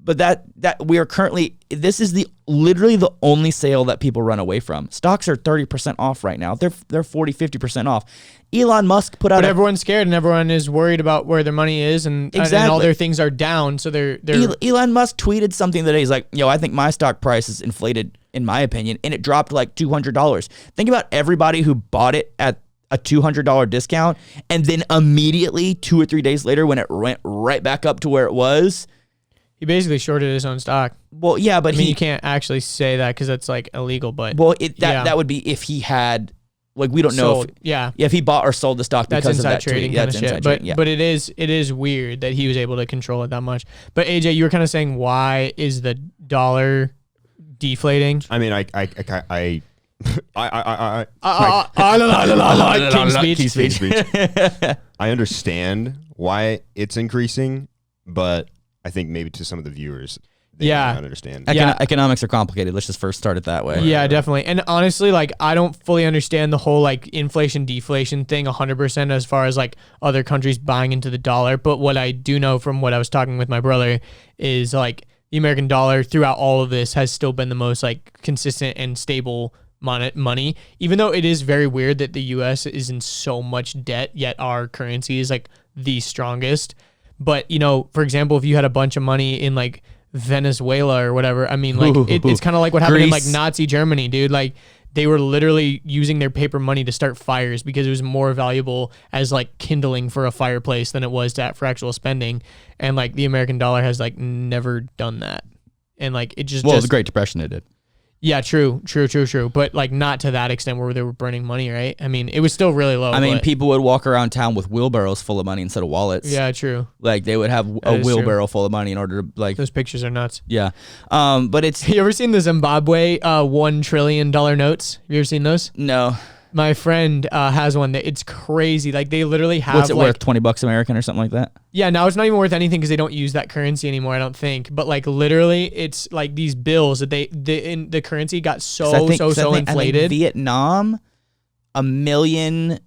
Speaker 1: But that we are currently, this is literally the only sale that people run away from. Stocks are 30% off right now. They're 40, 50% off. Elon Musk put out,
Speaker 2: but everyone's scared and everyone is worried about where their money is, and all their things are down. So they're
Speaker 1: Elon Musk tweeted something today. He's like, I think my stock price is inflated, in my opinion, and it dropped like $200. Think about everybody who bought it at a $200 discount, and then immediately 2 or 3 days later, when it went right back up to where it was.
Speaker 2: He basically shorted his own stock.
Speaker 1: Well, yeah, but
Speaker 2: you can't actually say that because that's like illegal. But
Speaker 1: that would be if he had, like, we don't know if he bought or sold the stock because of that
Speaker 2: trading kind of shit. But it is weird that he was able to control it that much. But AJ, you were kind of saying, why is the dollar deflating?
Speaker 3: I mean,
Speaker 2: King's speech.
Speaker 3: I understand why it's increasing, but I think maybe to some of the viewers, they might not understand.
Speaker 1: Economics are complicated. Let's just first start it that way.
Speaker 2: Yeah, definitely. And honestly, like, I don't fully understand the whole like inflation deflation thing 100% as far as like other countries buying into the dollar. But what I do know from what I was talking with my brother is like the American dollar throughout all of this has still been the most like consistent and stable money, even though it is very weird that the US is in so much debt, yet our currency is like the strongest. But, for example, if you had a bunch of money in like Venezuela or whatever, I mean, like it's kind of like what happened in like Nazi Germany, dude. Like they were literally using their paper money to start fires because it was more valuable as like kindling for a fireplace than it was for actual spending. And like the American dollar has like never done that. And like it just
Speaker 1: the Great Depression they did.
Speaker 2: Yeah, true. But like not to that extent where they were burning money, right? I mean, it was still really low.
Speaker 1: I mean, people would walk around town with wheelbarrows full of money instead of wallets.
Speaker 2: Yeah, true.
Speaker 1: Like they would have a wheelbarrow full of money in order to like.
Speaker 2: Those pictures are nuts.
Speaker 1: Yeah, but it's.
Speaker 2: You ever seen the Zimbabwe $1 trillion notes? Have you ever seen those?
Speaker 1: No.
Speaker 2: My friend has one that it's crazy. Like they literally have.
Speaker 1: What's it worth? $20 American or something like that?
Speaker 2: Yeah, now it's not even worth anything because they don't use that currency anymore. I don't think. But like literally, it's like these bills that the currency got so inflated.
Speaker 1: I think Vietnam, $1 million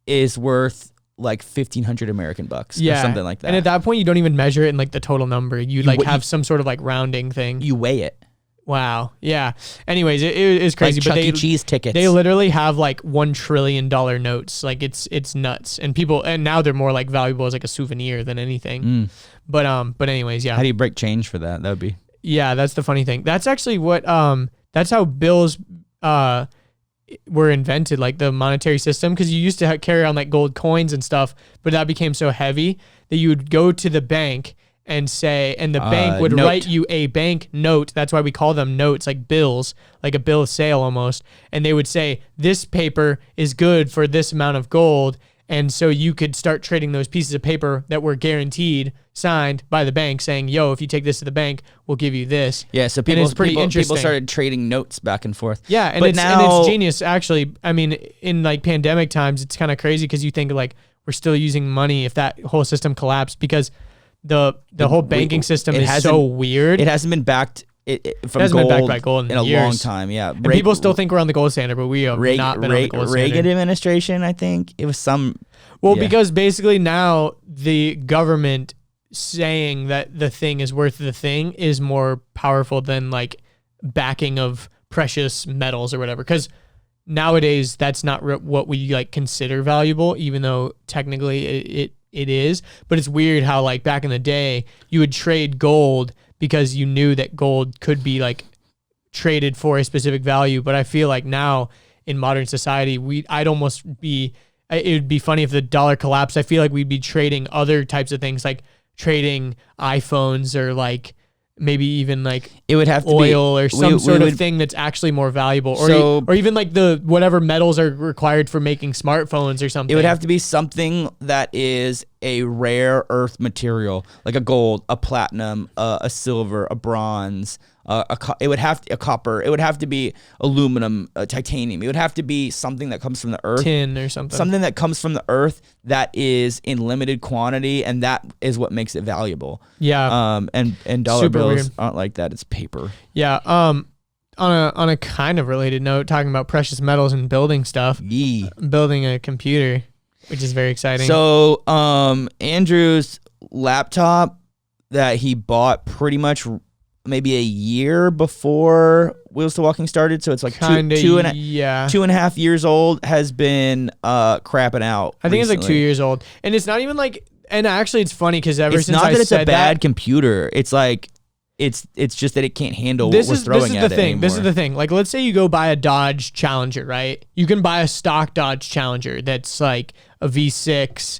Speaker 1: is worth like 1,500 American bucks. Or something like that.
Speaker 2: And at that point, you don't even measure it in like the total number. You like have some sort of like rounding thing.
Speaker 1: You weigh it.
Speaker 2: Wow. Yeah. Anyways, it is crazy.
Speaker 1: Like Chuck E. Cheese tickets.
Speaker 2: They literally have like $1 trillion notes. Like it's nuts. And now they're more like valuable as like a souvenir than anything. But anyways, yeah.
Speaker 1: How do you break change for that? That would be.
Speaker 2: Yeah, that's the funny thing. That's actually what that's how bills were invented, like the monetary system, because you used to carry on like gold coins and stuff, but that became so heavy that you would go to the bank and say, and the bank would write you a bank note. That's why we call them notes, like bills, like a bill of sale almost. And they would say, this paper is good for this amount of gold. And so you could start trading those pieces of paper that were guaranteed, signed by the bank, saying, yo, if you take this to the bank, we'll give you this.
Speaker 1: Yeah, so
Speaker 2: people
Speaker 1: started trading notes back and forth.
Speaker 2: Yeah, and it's genius, actually. I mean, in like pandemic times, it's kind of crazy because you think like we're still using money if that whole system collapsed, because the whole banking system is so weird.
Speaker 1: It hasn't been backed
Speaker 2: been backed by gold
Speaker 1: in a long time. Yeah,
Speaker 2: and people still think we're on the gold standard, but we have not been on the gold standard.
Speaker 1: Reagan administration, I think it was some.
Speaker 2: Well, because basically now the government saying that the thing is worth the thing is more powerful than like backing of precious metals or whatever. Because nowadays that's not what we like consider valuable, even though technically it is. But it's weird how like back in the day you would trade gold because you knew that gold could be like traded for a specific value. But I feel like now in modern society, it would be funny if the dollar collapsed. I feel like we'd be trading other types of things, like trading iPhones or like maybe even like
Speaker 1: it would have to
Speaker 2: oil or some sort of thing that's actually more valuable, or even like the whatever metals are required for making smartphones or something.
Speaker 1: It would have to be something that is a rare earth material, like a gold, a platinum, a silver, a bronze. It would have a copper. It would have to be aluminum, titanium. It would have to be something that comes from the earth,
Speaker 2: tin or something.
Speaker 1: Something that comes from the earth that is in limited quantity, and that is what makes it valuable.
Speaker 2: Yeah.
Speaker 1: And dollar bills aren't like that. It's paper.
Speaker 2: Yeah. On a kind of related note, talking about precious metals and building stuff.
Speaker 1: Yeah.
Speaker 2: Building a computer, which is very exciting.
Speaker 1: So, Andrew's laptop that he bought pretty much maybe a year before Wheels to Walking started, so it's like two and a half years old, has been crapping out.
Speaker 2: I think recently. It's like 2 years old, and it's not even like. And actually, it's funny because since I said that,
Speaker 1: it's not that it's a bad computer. It's like it's just that it can't handle what we're throwing at it anymore.
Speaker 2: This is the thing. Like, let's say you go buy a Dodge Challenger, right? You can buy a stock Dodge Challenger that's like a V6,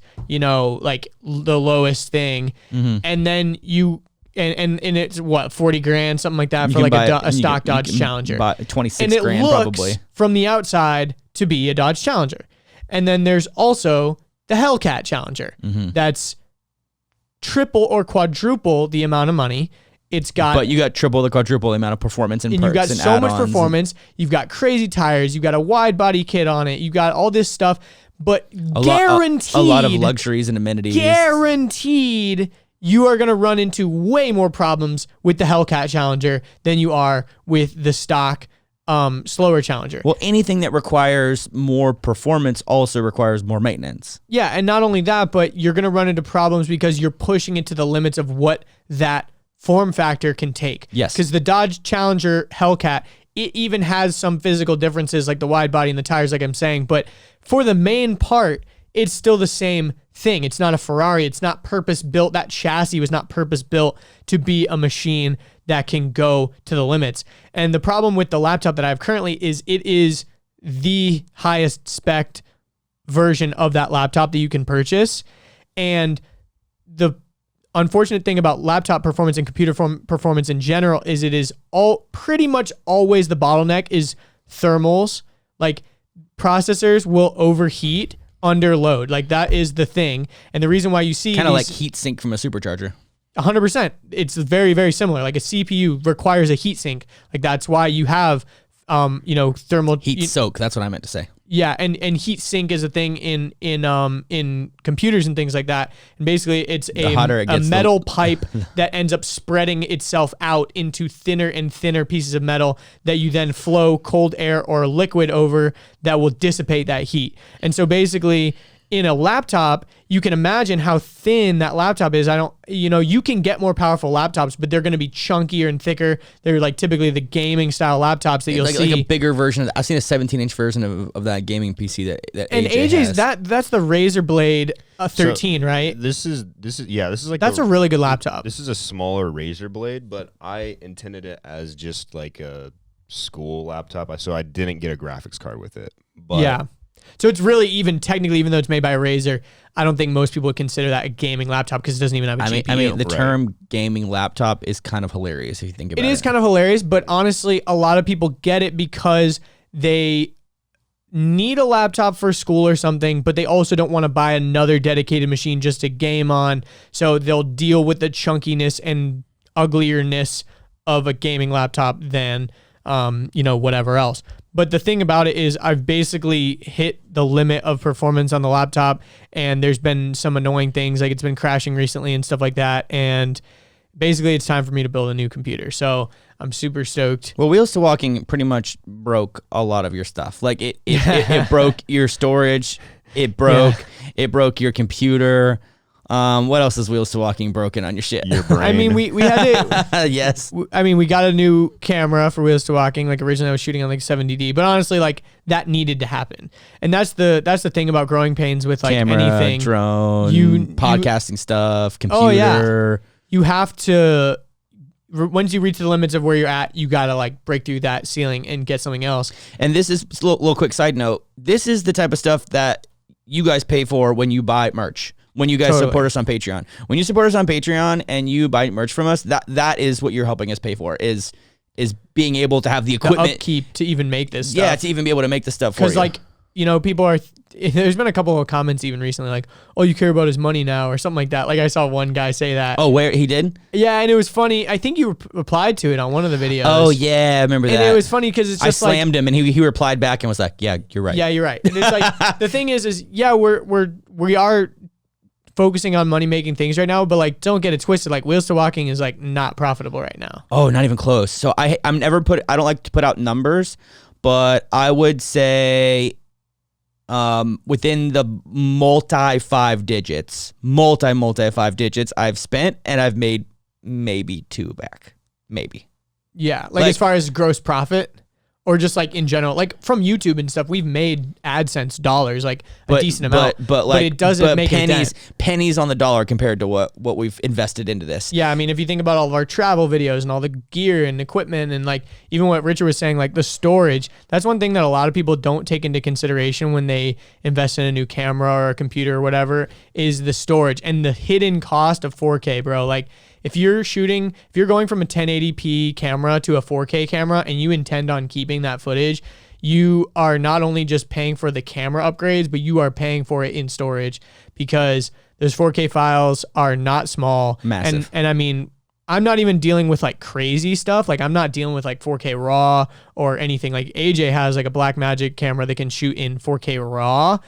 Speaker 2: like the lowest thing, and then you. And it's what, 40 grand, something like that, for like a stock Dodge Challenger.
Speaker 1: Buy 26 grand probably.
Speaker 2: Looks from the outside to be a Dodge Challenger. And then there's also the Hellcat Challenger. That's triple or quadruple the amount of money. But you got triple the quadruple the amount of performance and perks, you've got so much performance. You've got crazy tires. You've got a wide body kit on it. You've got all this stuff, but guaranteed.
Speaker 1: A lot of luxuries and amenities.
Speaker 2: Guaranteed. You are going to run into way more problems with the Hellcat Challenger than you are with the stock slower Challenger.
Speaker 1: Well, anything that requires more performance also requires more maintenance.
Speaker 2: Yeah, and not only that, but you're going to run into problems because you're pushing it to the limits of what that form factor can take.
Speaker 1: Yes.
Speaker 2: Because the Dodge Challenger Hellcat, it even has some physical differences like the wide body and the tires, like I'm saying, but for the main part, it's still the same thing. It's not a Ferrari. It's not purpose built. That chassis was not purpose built to be a machine that can go to the limits. And the problem with the laptop that I have currently is it is the highest spec version of that laptop that you can purchase. And unfortunate thing about laptop performance and computer performance in general is it is all pretty much always the bottleneck is thermals. Like processors will overheat under load. Like that is the thing. And the reason why you see
Speaker 1: kind of like heat sink from a supercharger.
Speaker 2: 100%. It's very, very similar. Like a CPU requires a heat sink. Like that's why you have, thermal
Speaker 1: heat soak. That's what I meant to say.
Speaker 2: Yeah, and heat sink is a thing in computers and things like that. And basically, it's a metal pipe that ends up spreading itself out into thinner and thinner pieces of metal that you then flow cold air or liquid over that will dissipate that heat. And so basically, in a laptop, you can imagine how thin that laptop is. You can get more powerful laptops, but they're going to be chunkier and thicker. They're like typically the gaming style laptops that you'll see.
Speaker 1: Like a bigger version. I've seen a 17-inch version of that gaming PC that
Speaker 2: and
Speaker 1: AJ's
Speaker 2: has. That's the Razer Blade 13, right?
Speaker 3: This is like
Speaker 2: that's a really good laptop.
Speaker 3: This is a smaller Razer Blade, but I intended it as just like a school laptop, so I didn't get a graphics card with it. But
Speaker 2: yeah. So it's really technically, even though it's made by a Razer, I don't think most people would consider that a gaming laptop because it doesn't even have a GPU.
Speaker 1: I mean, the term gaming laptop is kind of hilarious if you think about it.
Speaker 2: It is kind of hilarious, but honestly, a lot of people get it because they need a laptop for school or something, but they also don't want to buy another dedicated machine just to game on. So they'll deal with the chunkiness and uglierness of a gaming laptop than, whatever else. But the thing about it is I've basically hit the limit of performance on the laptop, and there's been some annoying things, like it's been crashing recently and stuff like that. And basically it's time for me to build a new computer. So I'm super stoked.
Speaker 1: Well, Wheels to Walking pretty much broke a lot of your stuff. Like it broke your storage. It broke your computer. What else is Wheels to Walking broken on your shit?
Speaker 3: Your brain.
Speaker 2: I mean, we had to.
Speaker 1: Yes.
Speaker 2: I mean, we got a new camera for Wheels to Walking. Like originally, I was shooting on like 70D, but honestly, like that needed to happen. And that's the thing about growing pains with like
Speaker 1: camera,
Speaker 2: anything.
Speaker 1: Drone, podcasting stuff, computer.
Speaker 2: Oh yeah. You have to. Once you reach the limits of where you're at, you gotta like break through that ceiling and get something else.
Speaker 1: And this is a little quick side note. This is the type of stuff that you guys pay for when you buy merch. When you guys support us on Patreon. When you support us on Patreon and you buy merch from us, that is what you're helping us pay for, is being able to have the equipment.
Speaker 2: The upkeep to even make this stuff.
Speaker 1: Yeah, to even be able to make the stuff for you.
Speaker 2: Because like, people are, there's been a couple of comments even recently like, oh, you care about his money now or something like that. Like I saw one guy say that.
Speaker 1: Oh, where he did?
Speaker 2: Yeah, and it was funny. I think you replied to it on one of the videos.
Speaker 1: Oh yeah, I remember that.
Speaker 2: And it was funny because it's just
Speaker 1: I slammed him and he replied back and was like, yeah, you're right.
Speaker 2: Yeah, you're right. And it's like, the thing is yeah, we are focusing on money making things right now, but like don't get it twisted. Like Wheels to Walking is like not profitable right now.
Speaker 1: Oh, not even close. So I don't like to put out numbers, but I would say within the multi 5 digits I've spent, and I've made maybe 2 back. Maybe.
Speaker 2: Yeah. Like as far as gross profit. Or just like in general, like from YouTube and stuff, we've made AdSense dollars, like a decent amount, but it doesn't make
Speaker 1: pennies on the dollar compared to what we've invested into this.
Speaker 2: Yeah, I mean, if you think about all of our travel videos and all the gear and equipment and like even what Richard was saying, like the storage, that's one thing that a lot of people don't take into consideration when they invest in a new camera or a computer or whatever, is the storage and the hidden cost of 4K, bro. Like, if you're going from a 1080p camera to a 4K camera and you intend on keeping that footage, you are not only just paying for the camera upgrades, but you are paying for it in storage, because those 4K files are not small.
Speaker 1: Massive.
Speaker 2: And I mean, I'm not even dealing with like crazy stuff. Like I'm not dealing with like 4K RAW or anything. Like AJ has like a Blackmagic camera that can shoot in 4K RAW.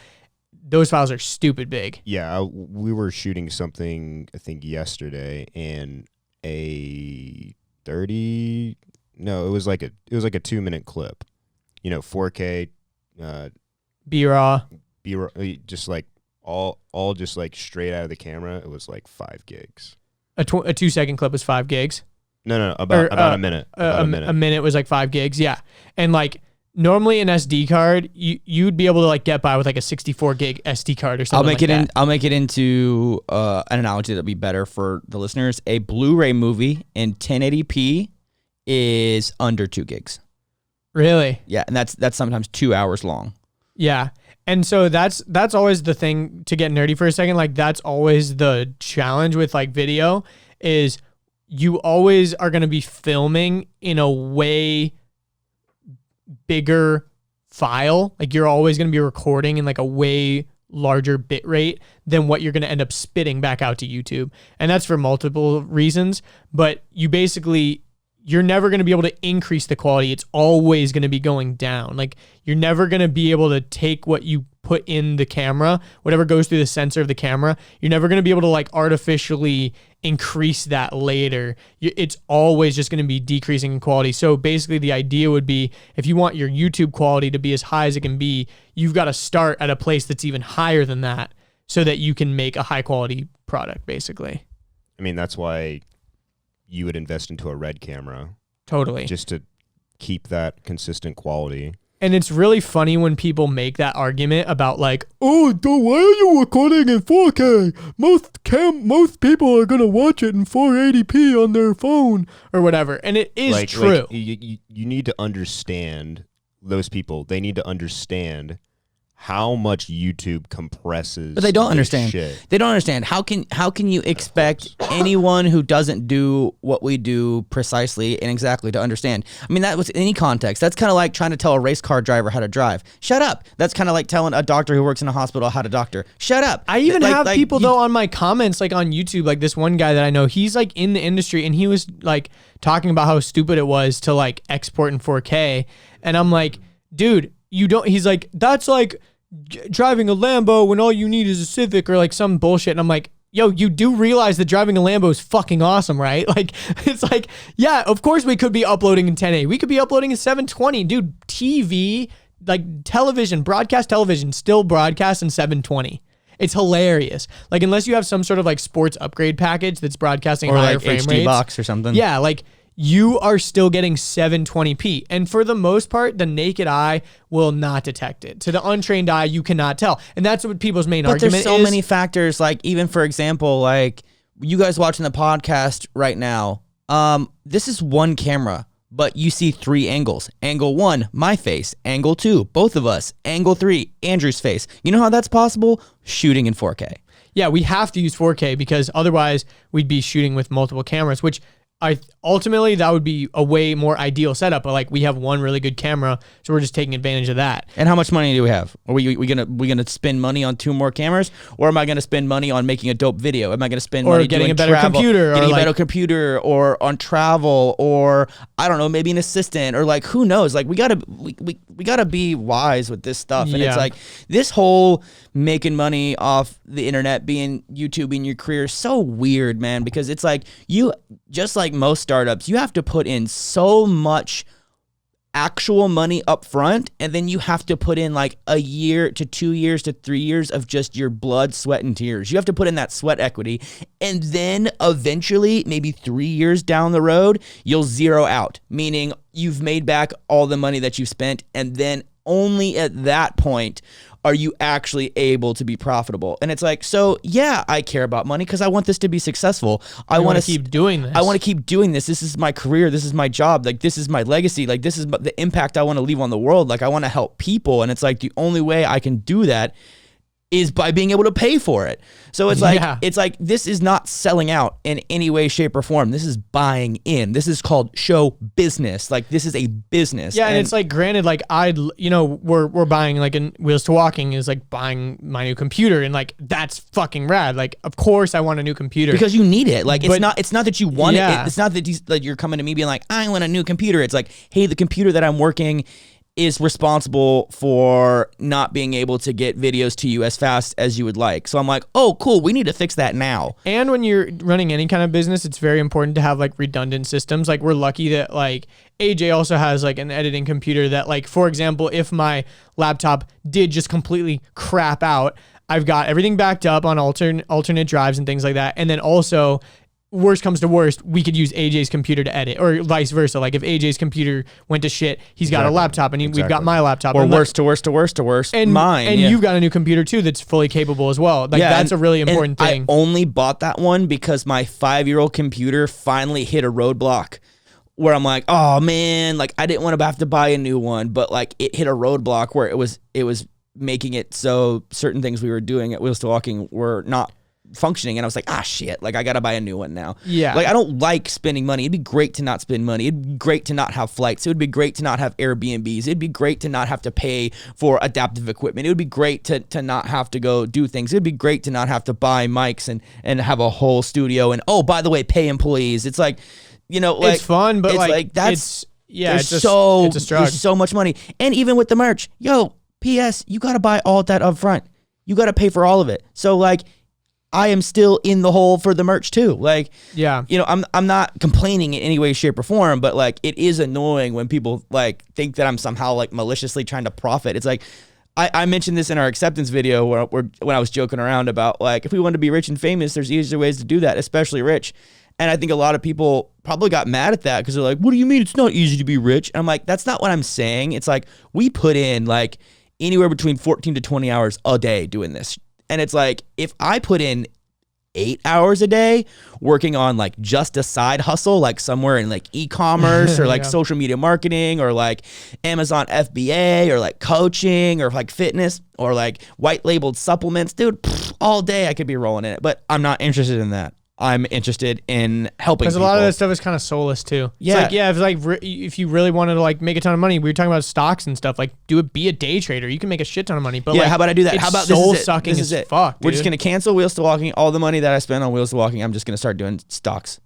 Speaker 2: Those files are stupid big.
Speaker 3: Yeah, we were shooting something, I think, yesterday, and it was like a 2-minute clip. 4K
Speaker 2: B-RAW,
Speaker 3: just like all just like straight out of the camera. It was like 5 gigs.
Speaker 2: A 2-second clip was 5 gigs.
Speaker 3: No, about a minute.
Speaker 2: A minute was like 5 gigs, yeah. And like normally an SD card, you'd be able to like get by with like a 64 gig SD card or something.
Speaker 1: I'll make it into an analogy that'll be better for the listeners. A Blu-ray movie in 1080p is under 2 gigs.
Speaker 2: Really?
Speaker 1: Yeah, and that's sometimes 2 hours long.
Speaker 2: Yeah. And so that's always the thing, to get nerdy for a second. Like, that's always the challenge with like video, is you always are going to be filming in a way bigger file. Like, you're always going to be recording in like a way larger bit rate than what you're going to end up spitting back out to YouTube. And that's for multiple reasons, but you're never going to be able to increase the quality. It's always going to be going down. Like, you're never going to be able to take what you put in the camera, whatever goes through the sensor of the camera, you're never going to be able to like artificially increase that later. It's always just going to be decreasing in quality. So basically the idea would be, if you want your YouTube quality to be as high as it can be, you've got to start at a place that's even higher than that so that you can make a high quality product, basically.
Speaker 3: I mean, that's why you would invest into a Red camera.
Speaker 2: Totally.
Speaker 3: Just to keep that consistent quality.
Speaker 2: And it's really funny when people make that argument about like, oh, why are you recording in 4K? Most people are going to watch it in 480p on their phone or whatever. And it is true.
Speaker 3: You need to understand, those people, they need to understand how much YouTube compresses.
Speaker 1: But they don't understand.
Speaker 3: Shit.
Speaker 1: They don't understand. How can you expect anyone who doesn't do what we do precisely and exactly to understand? I mean, that was any context. That's kind of like trying to tell a race car driver how to drive. Shut up. That's kind of like telling a doctor who works in a hospital how to doctor. Shut up.
Speaker 2: I even have people though on my comments, like on YouTube, like this one guy that I know, he's like in the industry, and he was like talking about how stupid it was to like export in 4K. And I'm like, dude, he's like, that's like driving a Lambo when all you need is a Civic or like some bullshit. And I'm like, yo, you do realize that driving a Lambo is fucking awesome, right? Like, it's like, yeah, of course we could be uploading in 1080. We could be uploading in 720. Dude, TV, like television, broadcast television still broadcasts in 720. It's hilarious. Like, unless you have some sort of like sports upgrade package that's broadcasting
Speaker 1: or
Speaker 2: higher
Speaker 1: like
Speaker 2: frame
Speaker 1: HD
Speaker 2: rates.
Speaker 1: box or something.
Speaker 2: Yeah, like you are still getting 720p. And for the most part, the naked eye will not detect it. To the untrained eye, you cannot tell. And that's what people's main argument is.
Speaker 1: But there's so many factors. Like, even for example, like you guys watching the podcast right now, this is one camera, but you see three angles. Angle 1, my face. Angle 2, both of us. Angle 3, Andrew's face. You know how that's possible? Shooting in 4K.
Speaker 2: Yeah, we have to use 4K because otherwise we'd be shooting with multiple cameras, which ultimately that would be a way more ideal setup. But like, we have one really good camera, so we're just taking advantage of that.
Speaker 1: And how much money do we have? Are we gonna spend money on 2 more cameras, or am I gonna spend money on making a dope video? Am I gonna spend money
Speaker 2: getting
Speaker 1: doing
Speaker 2: a better
Speaker 1: travel,
Speaker 2: computer,
Speaker 1: getting
Speaker 2: or
Speaker 1: a better computer, or on travel, or I don't know, maybe an assistant, or like who knows? Like we gotta be wise with this stuff. And it's like this whole making money off the internet, being YouTube, being your career, is so weird, man. Because it's like you just like most startups, you have to put in so much actual money up front, and then you have to put in like a year to 2 years to 3 years of just your blood, sweat, and tears. You have to put in that sweat equity, and then eventually, maybe 3 years down the road, you'll zero out, meaning you've made back all the money that you've spent, and then only at that point are you actually able to be profitable. And it's like, so yeah, I care about money because I want this to be successful. I want to
Speaker 2: keep doing this.
Speaker 1: I want to keep doing this. This is my career. This is my job. Like, this is my legacy. Like, this is the impact I want to leave on the world. Like, I want to help people. And it's like, the only way I can do that is by being able to pay for it. So it's like, it's like, this is not selling out in any way, shape, or form. This is buying in. This is called show business. Like, this is a business.
Speaker 2: Yeah, and it's like, granted, like we're buying, like, in Wheels to Walking is like buying my new computer, and like that's fucking rad. Like, of course I want a new computer
Speaker 1: because you need it. Like, it's not that you want it. It's not that you're coming to me being like, I want a new computer. It's like, hey, the computer that I'm working is responsible for not being able to get videos to you as fast as you would like. So I'm like, oh, cool, we need to fix that now.
Speaker 2: And when you're running any kind of business, it's very important to have like redundant systems. Like, we're lucky that like AJ also has like an editing computer that, like, for example, if my laptop did just completely crap out, I've got everything backed up on alternate drives and things like that. And then also, worst comes to worst, we could use AJ's computer to edit, or vice versa. Like, if AJ's computer went to shit, he's got a laptop, and we've got my laptop.
Speaker 1: Or worst to worst,
Speaker 2: and
Speaker 1: mine.
Speaker 2: And you've got a new computer too that's fully capable as well. Like, that's a really important thing.
Speaker 1: I only bought that one because my 5-year-old computer finally hit a roadblock where I'm like, oh man, like I didn't want to have to buy a new one, but like it hit a roadblock where it was making it so certain things we were doing at Wheels to Walking were not functioning, and I was like, shit, like I gotta buy a new one now.
Speaker 2: Yeah.
Speaker 1: Like I don't like spending money. It'd be great to not spend money. It'd be great to not have flights. It would be great to not have Airbnbs. It'd be great to not have to pay for adaptive equipment. It would be great to not have to go do things. It'd be great to not have to buy mics and have a whole studio and, oh, by the way, pay employees. It's like, you know, like
Speaker 2: it's fun, but
Speaker 1: it's
Speaker 2: like
Speaker 1: that's
Speaker 2: it's
Speaker 1: there's
Speaker 2: there's
Speaker 1: so much money. And even with the merch, PS, you gotta buy all that up front. You gotta pay for all of it. So like I am still in the hole for the merch too. Like,
Speaker 2: yeah,
Speaker 1: you know, I'm not complaining in any way, shape, or form, but like it is annoying when people like think that I'm somehow like maliciously trying to profit. It's like I mentioned this in our acceptance video where when I was joking around about like if we want to be rich and famous, there's easier ways to do that, especially rich. And I think a lot of people probably got mad at that because they're like, what do you mean it's not easy to be rich? And I'm like, that's not what I'm saying. It's like we put in like anywhere between 14 to 20 hours a day doing this. And it's like, if I put in 8 hours a day working on like just a side hustle, like somewhere in like e-commerce or like social media marketing or like Amazon FBA or like coaching or like fitness or like white labeled supplements, dude, all day I could be rolling in it, but I'm not interested in that. I'm interested in helping
Speaker 2: because a
Speaker 1: people.
Speaker 2: lot of that stuff is kind of soulless too.
Speaker 1: Yeah.
Speaker 2: It's like if you really wanted to like make a ton of money, we were talking about stocks and stuff. Like, be a day trader. You can make a shit ton of money. But
Speaker 1: yeah,
Speaker 2: like,
Speaker 1: how about I do that? How about
Speaker 2: soul sucking as fuck?
Speaker 1: We're just gonna cancel Wheels to Walking. All the money that I spend on Wheels to Walking, I'm just gonna start doing stocks.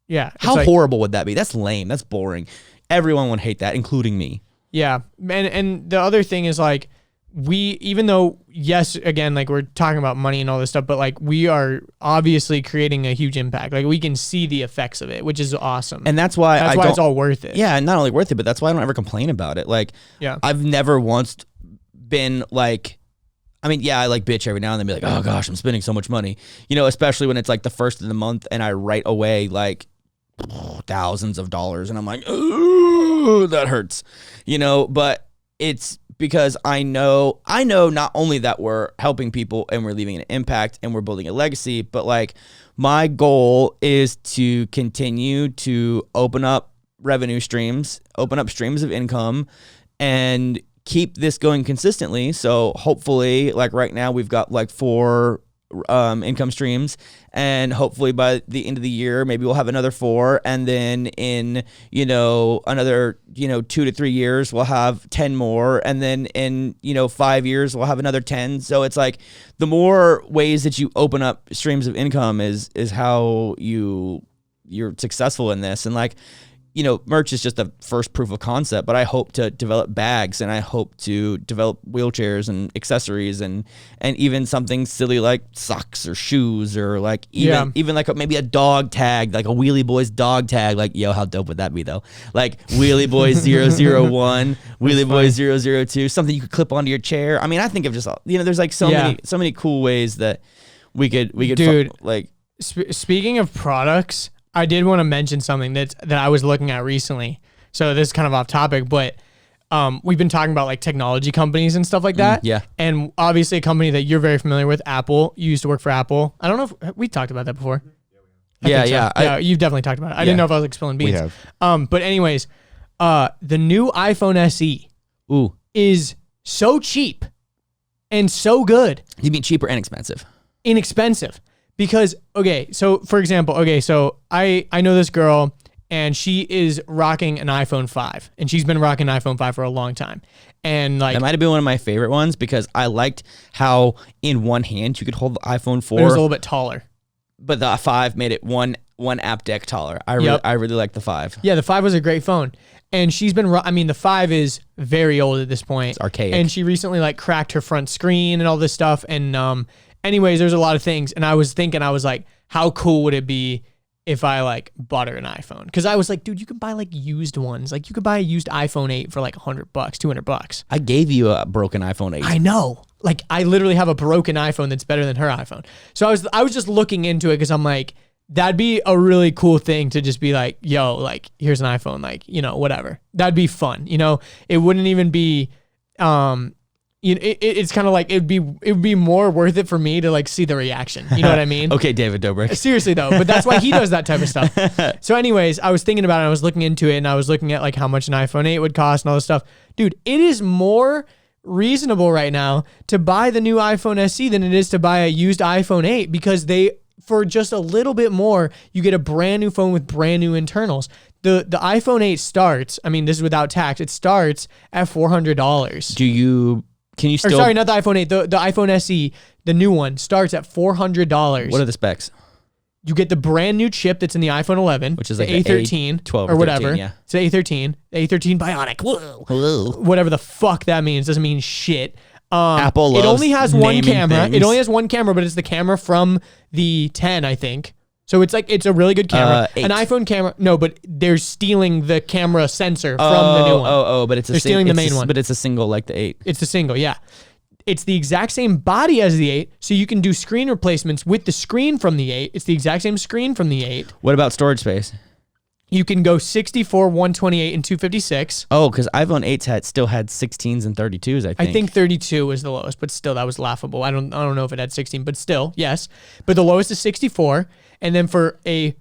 Speaker 2: Yeah.
Speaker 1: How horrible would that be? That's lame. That's boring. Everyone would hate that, including me.
Speaker 2: Yeah, and the other thing is like, even though, yes, again, like we're talking about money and all this stuff, but like we are obviously creating a huge impact. Like we can see the effects of it, which is awesome.
Speaker 1: And that's why
Speaker 2: it's all worth it.
Speaker 1: Yeah, and not only worth it, but that's why I don't ever complain about it. Like,
Speaker 2: yeah,
Speaker 1: I've never once been like, I mean, yeah, I like bitch every now and then, be like, oh gosh, I'm spending so much money. You know, especially when it's like the first of the month and I write away like thousands of dollars and I'm like, ooh, that hurts. You know, but it's because I know not only that we're helping people and we're leaving an impact and we're building a legacy, but like my goal is to continue to open up revenue streams, open up streams of income, and keep this going consistently. So hopefully, like right now, we've got like 4 income streams, and hopefully by the end of the year, maybe we'll have another 4, and then in another 2 to 3 years, we'll have 10 more, and then in 5 years, we'll have another 10. So it's like the more ways that you open up streams of income is how you're successful in this. And like, merch is just the first proof of concept, but I hope to develop bags, and I hope to develop wheelchairs and accessories and even something silly like socks or shoes or like even like maybe a dog tag, like a Wheelie Boys dog tag. Like, yo, how dope would that be though? Like Wheelie Boys 001, Wheelie Boys 002, something you could clip onto your chair. I mean, I think of just, there's like so many cool ways that we could
Speaker 2: dude,
Speaker 1: like.
Speaker 2: Speaking of products, I did want to mention something that I was looking at recently. So this is kind of off topic, but we've been talking about like technology companies and stuff like that.
Speaker 1: Yeah.
Speaker 2: And obviously a company that you're very familiar with, Apple. You used to work for Apple. I don't know if we talked about that before. Yeah, you've definitely taled about it. I didn't know if I was like spilling beans.
Speaker 3: We have.
Speaker 2: But anyways, the new iPhone SE is so cheap and so good.
Speaker 1: You mean cheap or inexpensive?
Speaker 2: Inexpensive. Because, so for example, I know this girl and she is rocking an iPhone 5 and she's been rocking an iPhone 5 for a long time. And like,
Speaker 1: that might have been one of my favorite ones because I liked how in one hand you could hold the iPhone 4.
Speaker 2: It was a little bit taller.
Speaker 1: But the 5 made it one app deck taller. I really like the 5.
Speaker 2: Yeah, the 5 was a great phone. And she's been, the 5 is very old at this point.
Speaker 1: It's archaic.
Speaker 2: And she recently like cracked her front screen and all this stuff. And anyways, there's a lot of things. And I was like, how cool would it be if I like bought her an iPhone? Because I was like, dude, you could buy like used ones. Like you could buy a used iPhone 8 for like $100, $200.
Speaker 1: I gave you a broken iPhone 8.
Speaker 2: I know. Like I literally have a broken iPhone that's better than her iPhone. So I was just looking into it because I'm like, that'd be a really cool thing to just be like, yo, like here's an iPhone, like, whatever. That'd be fun. It wouldn't even be, it's kind of like it would be more worth it for me to like see the reaction. You know what I mean?
Speaker 1: Okay, David Dobrik.
Speaker 2: Seriously though, but that's why he does that type of stuff. So anyways, I was thinking about it. I was looking into it and I was looking at like how much an iPhone 8 would cost and all this stuff. Dude, it is more reasonable right now to buy the new iPhone SE than it is to buy a used iPhone 8 because for just a little bit more, you get a brand new phone with brand new internals. The iPhone 8 starts, I mean, this is without tax, it starts at $400.
Speaker 1: Can you still?
Speaker 2: Or sorry, not the iPhone 8, the iPhone SE, the new one starts at $400.
Speaker 1: What are the specs?
Speaker 2: You get the brand new chip that's in the iPhone 11,
Speaker 1: Which is
Speaker 2: the
Speaker 1: like
Speaker 2: A13,
Speaker 1: the A12
Speaker 2: or whatever.
Speaker 1: 13, yeah.
Speaker 2: It's the A13, the A13 Bionic. Whoa.
Speaker 4: Hello.
Speaker 2: Whatever the fuck that means, doesn't mean shit.
Speaker 1: Apple loves
Speaker 2: it only has one
Speaker 1: naming
Speaker 2: camera.
Speaker 1: things.
Speaker 2: It only has one camera, but it's the camera from the 10, I think. So it's a really good camera.
Speaker 1: 8.
Speaker 2: An iPhone camera. No, but they're stealing the camera sensor from the new one.
Speaker 1: But it's
Speaker 2: They're stealing the main one.
Speaker 1: But it's a single like the 8.
Speaker 2: It's the single, yeah. It's the exact same body as the 8, so you can do screen replacements with the screen from the 8. It's the exact same screen from the 8.
Speaker 1: What about storage space?
Speaker 2: You can go 64, 128, and 256.
Speaker 1: Oh, because iPhone 8s still had 16s and 32s, I think.
Speaker 2: I think 32 was the lowest, but still that was laughable. I don't know if it had 16, but still, yes. But the lowest is 64, and then for I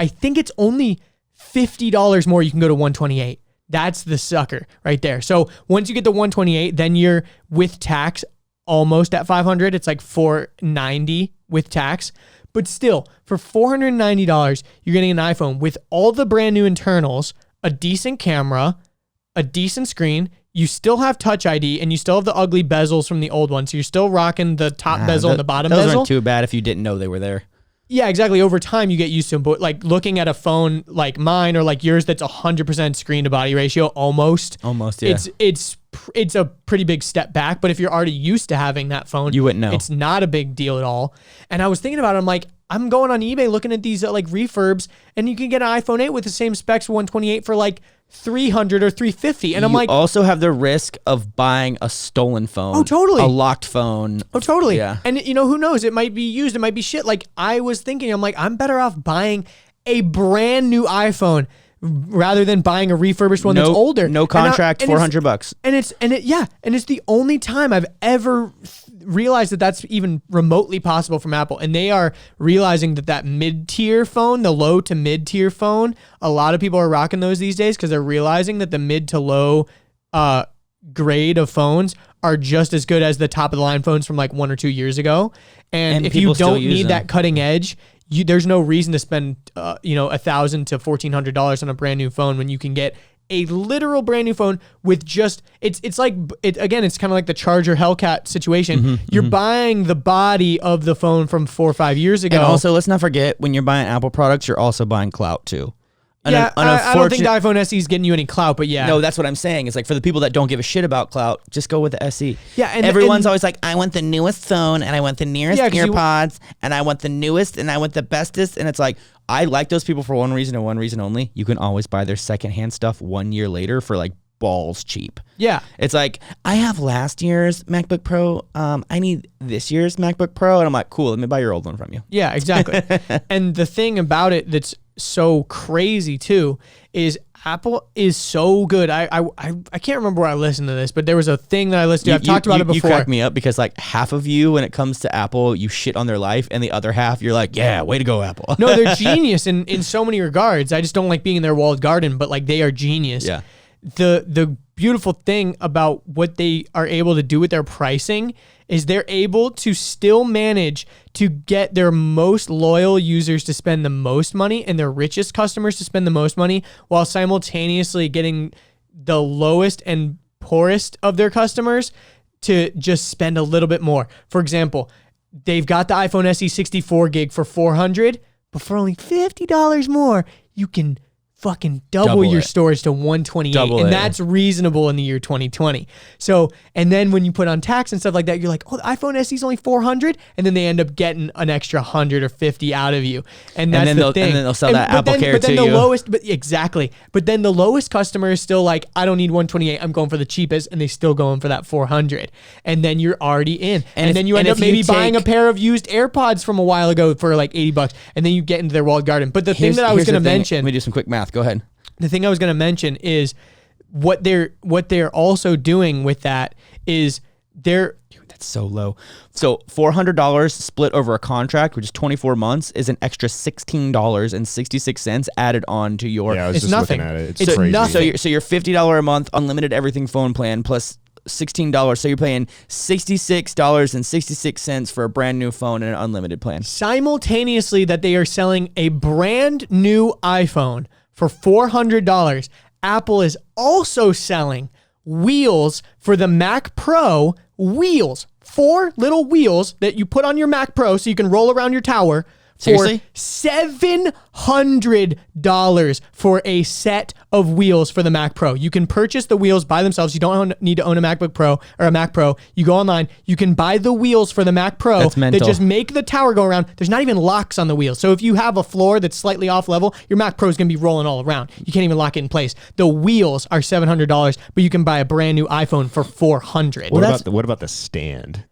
Speaker 2: think it's only $50 more, you can go to 128. That's the sucker right there. So once you get the 128, then you're with tax almost at 500. It's like 490 with tax. But still, for $490, you're getting an iPhone with all the brand new internals, a decent camera, a decent screen. You still have Touch ID, and you still have the ugly bezels from the old one. So you're still rocking the top bezel and the bottom
Speaker 1: those
Speaker 2: bezel.
Speaker 1: aren't too bad if you didn't know they were there.
Speaker 2: Yeah, exactly. Over time, you get used to them. But like looking at a phone like mine or like yours that's 100% screen to body ratio, almost,
Speaker 1: yeah.
Speaker 2: It's a pretty big step back. But if you're already used to having that phone,
Speaker 1: You wouldn't know.
Speaker 2: It's not a big deal at all. And I was thinking about it. I'm like, I'm going on eBay looking at these like refurbs, and you can get an iPhone 8 with the same specs 128 for like $300 or $350. And I'm like,
Speaker 1: also have the risk of buying a stolen phone.
Speaker 2: Oh, totally.
Speaker 1: A locked phone.
Speaker 2: oh, totally.
Speaker 1: Yeah.
Speaker 2: And you know, who knows? It might be used. It might be shit. Like I was thinking, I'm like, I'm better off buying a brand new iPhone rather than buying a refurbished one that's older.
Speaker 1: No contract, $400.
Speaker 2: And it's the only time I've ever realized that that's even remotely possible from Apple. And they are realizing that mid-tier phone, the low to mid-tier phone, a lot of people are rocking those these days because they're realizing that the mid to low grade of phones are just as good as the top of the line phones from like 1 or 2 years ago. And if you
Speaker 1: people still
Speaker 2: don't
Speaker 1: use
Speaker 2: need
Speaker 1: them.
Speaker 2: that cutting edge, there's no reason to spend $1,000 to $1,400 on a brand new phone when you can get a literal brand new phone with just it's like again, it's kind of like the Charger Hellcat situation. You're buying the body of the phone from 4 or 5 years ago.
Speaker 1: And also, let's not forget, when you're buying Apple products, you're also buying clout too.
Speaker 2: I don't think the iPhone SE is getting you any clout, but yeah.
Speaker 1: No, that's what I'm saying. It's like for the people that don't give a shit about clout, just go with the SE.
Speaker 2: Yeah, and
Speaker 1: everyone's always like, I want the newest phone, and I want the nearest
Speaker 2: Yeah, 'cause
Speaker 1: AirPods, and I want the newest, and I want the bestest. And it's like, I like those people for one reason and one reason only. You can always buy their secondhand stuff 1 year later for like balls cheap.
Speaker 2: Yeah.
Speaker 1: It's like, I have last year's MacBook Pro. I need this year's MacBook Pro. And I'm like, cool, let me buy your old one from you.
Speaker 2: Yeah, exactly. And the thing about it that's so crazy too is Apple is so good. I can't remember where I listened to this, but there was a thing that I listened to. I've talked about it before.
Speaker 1: You crack me up because like half of you, when it comes to Apple, you shit on their life, and the other half, you're like, yeah, way to go, Apple.
Speaker 2: No, they're genius in so many regards. I just don't like being in their walled garden, but like they are genius.
Speaker 1: Yeah.
Speaker 2: The beautiful thing about what they are able to do with their pricing is they're able to still manage to get their most loyal users to spend the most money and their richest customers to spend the most money while simultaneously getting the lowest and poorest of their customers to just spend a little bit more. For example, they've got the iPhone SE 64 gig for $400, but for only $50 more, you can fucking double your storage to 128. And that's reasonable in the year 2020. So, and then when you put on tax and stuff like that, you're like, oh, the iPhone SE is only 400, and then they end up getting an extra 100 or 50 out of you. And that's the thing.
Speaker 1: And then they'll sell that Apple Care to you.
Speaker 2: Exactly. But then the lowest customer is still like, I don't need 128. I'm going for the cheapest, and they still going for that 400. And then you're already in. And then you end up maybe buying a pair of used AirPods from a while ago for like $80, and then you get into their walled garden. But the thing that I was going to mention,
Speaker 1: let me do some quick math. Go ahead.
Speaker 2: The thing I was going to mention is what they're also doing with that is they're...
Speaker 1: Dude, that's so low. So $400 split over a contract, which is 24 months, is an extra $16.66 added on to your...
Speaker 3: Yeah, I was
Speaker 2: it's
Speaker 3: just
Speaker 2: nothing.
Speaker 3: looking at it.
Speaker 2: It's
Speaker 3: crazy.
Speaker 2: nothing.
Speaker 1: So your $50 a month unlimited everything phone plan plus $16. So you're paying $66.66 for a brand new phone and an unlimited plan.
Speaker 2: Simultaneously that they are selling a brand new iPhone for $400, Apple is also selling wheels for the Mac Pro. Wheels, 4 little wheels that you put on your Mac Pro so you can roll around your tower.
Speaker 1: Seriously?
Speaker 2: For $700 for a set of wheels for the Mac Pro. You can purchase the wheels by themselves. You don't need to own a MacBook Pro or a Mac Pro. You go online. You can buy the wheels for the Mac Pro that just make the tower go around. There's not even locks on the wheels. So if you have a floor that's slightly off level, your Mac Pro is going to be rolling all around. You can't even lock it in place. The wheels are $700, but you can buy a brand new iPhone for $400.
Speaker 3: What about the stand?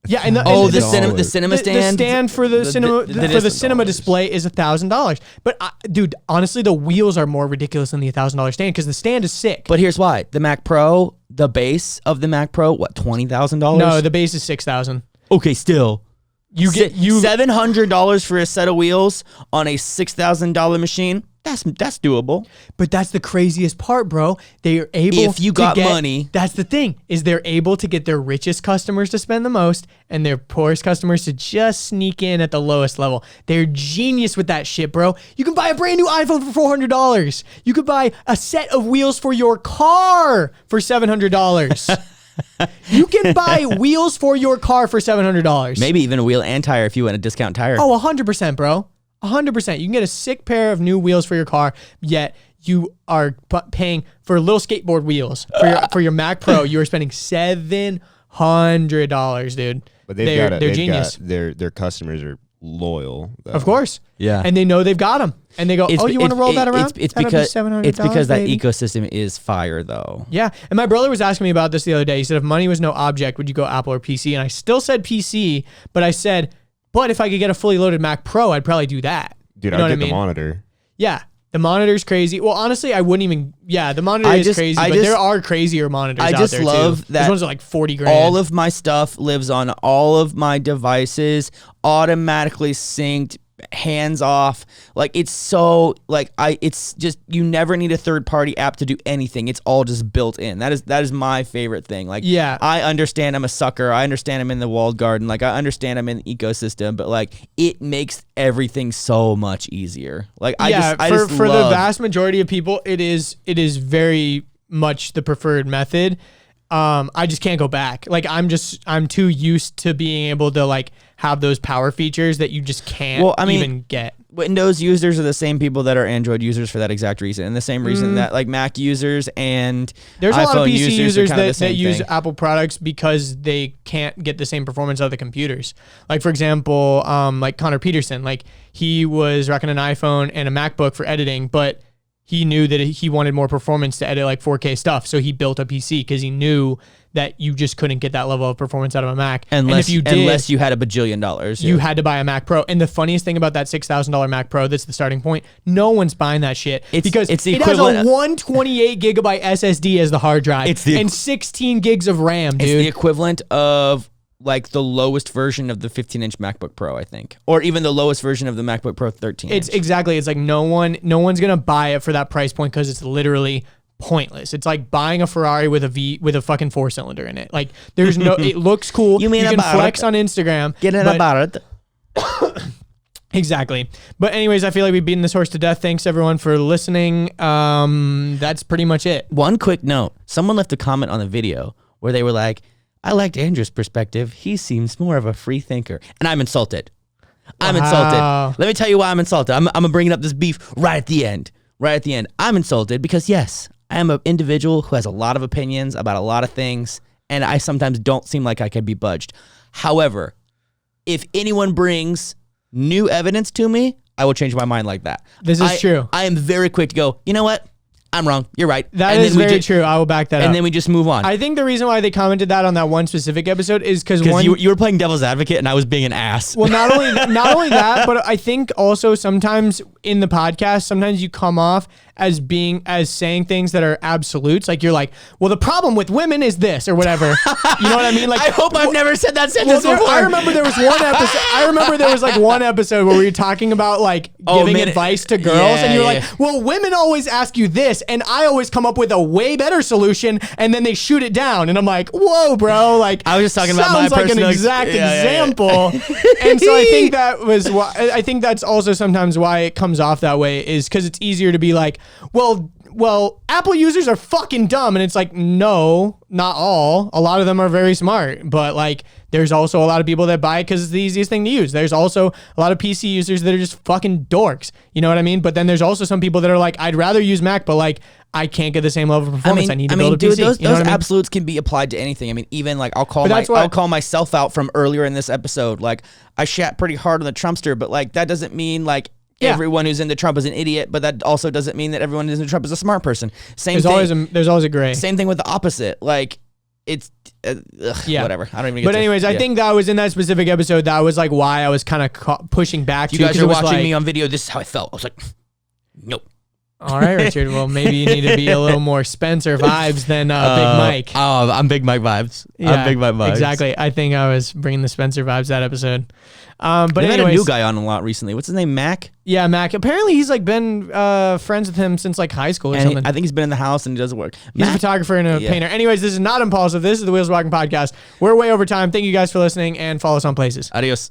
Speaker 2: Yeah, and the
Speaker 1: cinema stand.
Speaker 2: The stand for the cinema display is $1,000. But dude, honestly, the wheels are more ridiculous than the $1,000 stand because the stand is sick.
Speaker 1: But here's why: the Mac Pro, the base of the Mac Pro, what, $20,000?
Speaker 2: No, the base is $6,000.
Speaker 1: Okay, still.
Speaker 2: You get
Speaker 1: $700 for a set of wheels on a $6,000 machine. That's doable.
Speaker 2: But that's the craziest part, bro. They are able
Speaker 1: if you got money.
Speaker 2: That's the thing, is they're able to get their richest customers to spend the most and their poorest customers to just sneak in at the lowest level. They're genius with that shit, bro. You can buy a brand new iPhone for $400. You could buy a set of wheels for your car for $700. You can buy wheels for your car for $700.
Speaker 1: Maybe even a wheel and tire if you want a discount tire.
Speaker 2: Oh, 100%, bro. 100%. You can get a sick pair of new wheels for your car, yet you are paying for little skateboard wheels for your Mac Pro. You are spending $700, dude.
Speaker 3: But
Speaker 2: they're genius.
Speaker 3: Their customers are loyal, though.
Speaker 2: Of course.
Speaker 1: Yeah.
Speaker 2: And they know they've got them. And they go, you want to roll that around?
Speaker 1: It's because that
Speaker 2: baby.
Speaker 1: ecosystem is fire, though.
Speaker 2: Yeah. And my brother was asking me about this the other day. He said, if money was no object, would you go Apple or PC? And I still said PC, but I said, but if I could get a fully loaded Mac Pro, I'd probably do that.
Speaker 3: Dude, I'd get the monitor.
Speaker 2: Yeah. The monitor's crazy. Well, honestly, I wouldn't even. Yeah, the monitor is crazy, but there are crazier monitors out there, too. I just love that. Those ones are like $40,000.
Speaker 1: All of my stuff lives on all of my devices, automatically synced, hands off. Like, it's so, like, it's just, you never need a third-party app to do anything. It's all just built in. That is my favorite thing. Like,
Speaker 2: yeah.
Speaker 1: I understand I'm a sucker. I understand I'm in the walled garden. Like, I understand I'm in the ecosystem, but, like, it makes everything so much easier. Like,
Speaker 2: for the vast majority of people, it is very much the preferred method. I just can't go back. Like, I'm too used to being able to, like, have those power features that you just can't even get.
Speaker 1: Windows users are the same people that are Android users for that exact reason, and the same reason that, like, Mac users and
Speaker 2: there's
Speaker 1: iPhone
Speaker 2: a lot of PC users that use
Speaker 1: thing.
Speaker 2: Apple products because they can't get the same performance out of the computers. Like, for example, like Connor Peterson, like, he was rocking an iPhone and a MacBook for editing, but he knew that he wanted more performance to edit like 4K stuff. So he built a PC because he knew that you just couldn't get that level of performance out of a Mac.
Speaker 1: Unless you had $1 billion.
Speaker 2: You had to buy a Mac Pro. And the funniest thing about that $6,000 Mac Pro, that's the starting point, no one's buying that shit because it has a 128 gigabyte SSD as the hard drive and 16 gigs of RAM, dude.
Speaker 1: It's the equivalent of like the lowest version of the 15-inch MacBook Pro, I think, or even the lowest version of the MacBook Pro 13.
Speaker 2: It's like no one's gonna buy it for that price point because it's literally pointless. It's like buying a Ferrari with a fucking 4-cylinder in it. Like, there's no. It looks cool. You can flex on Instagram.
Speaker 1: Get it about it.
Speaker 2: Exactly. But anyways, I feel like we've beaten this horse to death. Thanks everyone for listening. That's pretty much it.
Speaker 1: One quick note: someone left a comment on the video where they were like, I liked Andrew's perspective. He seems more of a free thinker. And I'm insulted. I'm insulted. Let me tell you why I'm insulted. I'm bringing up this beef right at the end. I'm insulted because, yes, I am an individual who has a lot of opinions about a lot of things, and I sometimes don't seem like I can be budged. However, if anyone brings new evidence to me, I will change my mind like that.
Speaker 2: This is true.
Speaker 1: I am very quick to go, you know what? I'm wrong. You're right.
Speaker 2: That is very true. I will back that up.
Speaker 1: And then we just move on.
Speaker 2: I think the reason why they commented that on that one specific episode is because
Speaker 1: you were playing devil's advocate and I was being an ass.
Speaker 2: Well, not only that, but I think also sometimes in the podcast, sometimes you come off as saying things that are absolutes. Like, you're like, well, the problem with women is this or whatever. You know what I mean? Like,
Speaker 1: I hope I've never said that sentence before.
Speaker 2: I remember there was one episode. like one episode where we were talking about like giving advice to girls, and you were like, well, women always ask you this, and I always come up with a way better solution, and then they shoot it down, and I'm like, whoa, bro, like
Speaker 1: I was just talking about my
Speaker 2: sounds like an
Speaker 1: personal
Speaker 2: exact
Speaker 1: yeah.
Speaker 2: example. And so I think that was why, I think that's also sometimes why it comes off that way, is because it's easier to be like, well, Apple users are fucking dumb. And it's like, no, not all. A lot of them are very smart. But like, there's also a lot of people that buy it because it's the easiest thing to use. There's also a lot of PC users that are just fucking dorks. You know what I mean? But then there's also some people that are like, I'd rather use Mac, but like, I can't get the same level of performance. I need to build a PC.
Speaker 1: Those
Speaker 2: you know what I mean?
Speaker 1: absolutes can be applied to anything. I mean, even like I'll call myself out from earlier in this episode. Like I shat pretty hard on the Trumpster, but like that doesn't mean like everyone who's into Trump is an idiot, but that also doesn't mean that everyone who's into Trump is a smart person. There's
Speaker 2: always a gray.
Speaker 1: Same thing with the opposite. Like it's whatever. I don't even get
Speaker 2: But anyways, I think that was in that specific episode. That was like why I was kind of pushing back.
Speaker 1: You guys are watching me on video. This is how I felt. I was like, nope.
Speaker 2: All right, Richard. Well, maybe you need to be a little more Spencer vibes than Big Mike.
Speaker 1: Oh, I'm Big Mike vibes.
Speaker 2: Yeah,
Speaker 1: I'm Big Mike vibes.
Speaker 2: Exactly. I think I was bringing the Spencer vibes that episode. But
Speaker 1: they had
Speaker 2: anyways,
Speaker 1: a new guy on a lot recently. What's his name? Mac?
Speaker 2: Yeah, Mac. Apparently, he's like been friends with him since like high school or something.
Speaker 1: I think he's been in the house and he does work.
Speaker 2: He's a photographer and a painter. Anyways, this is not Impulsive. This is the Wheels Walking Podcast. We're way over time. Thank you guys for listening and follow us on places.
Speaker 1: Adios.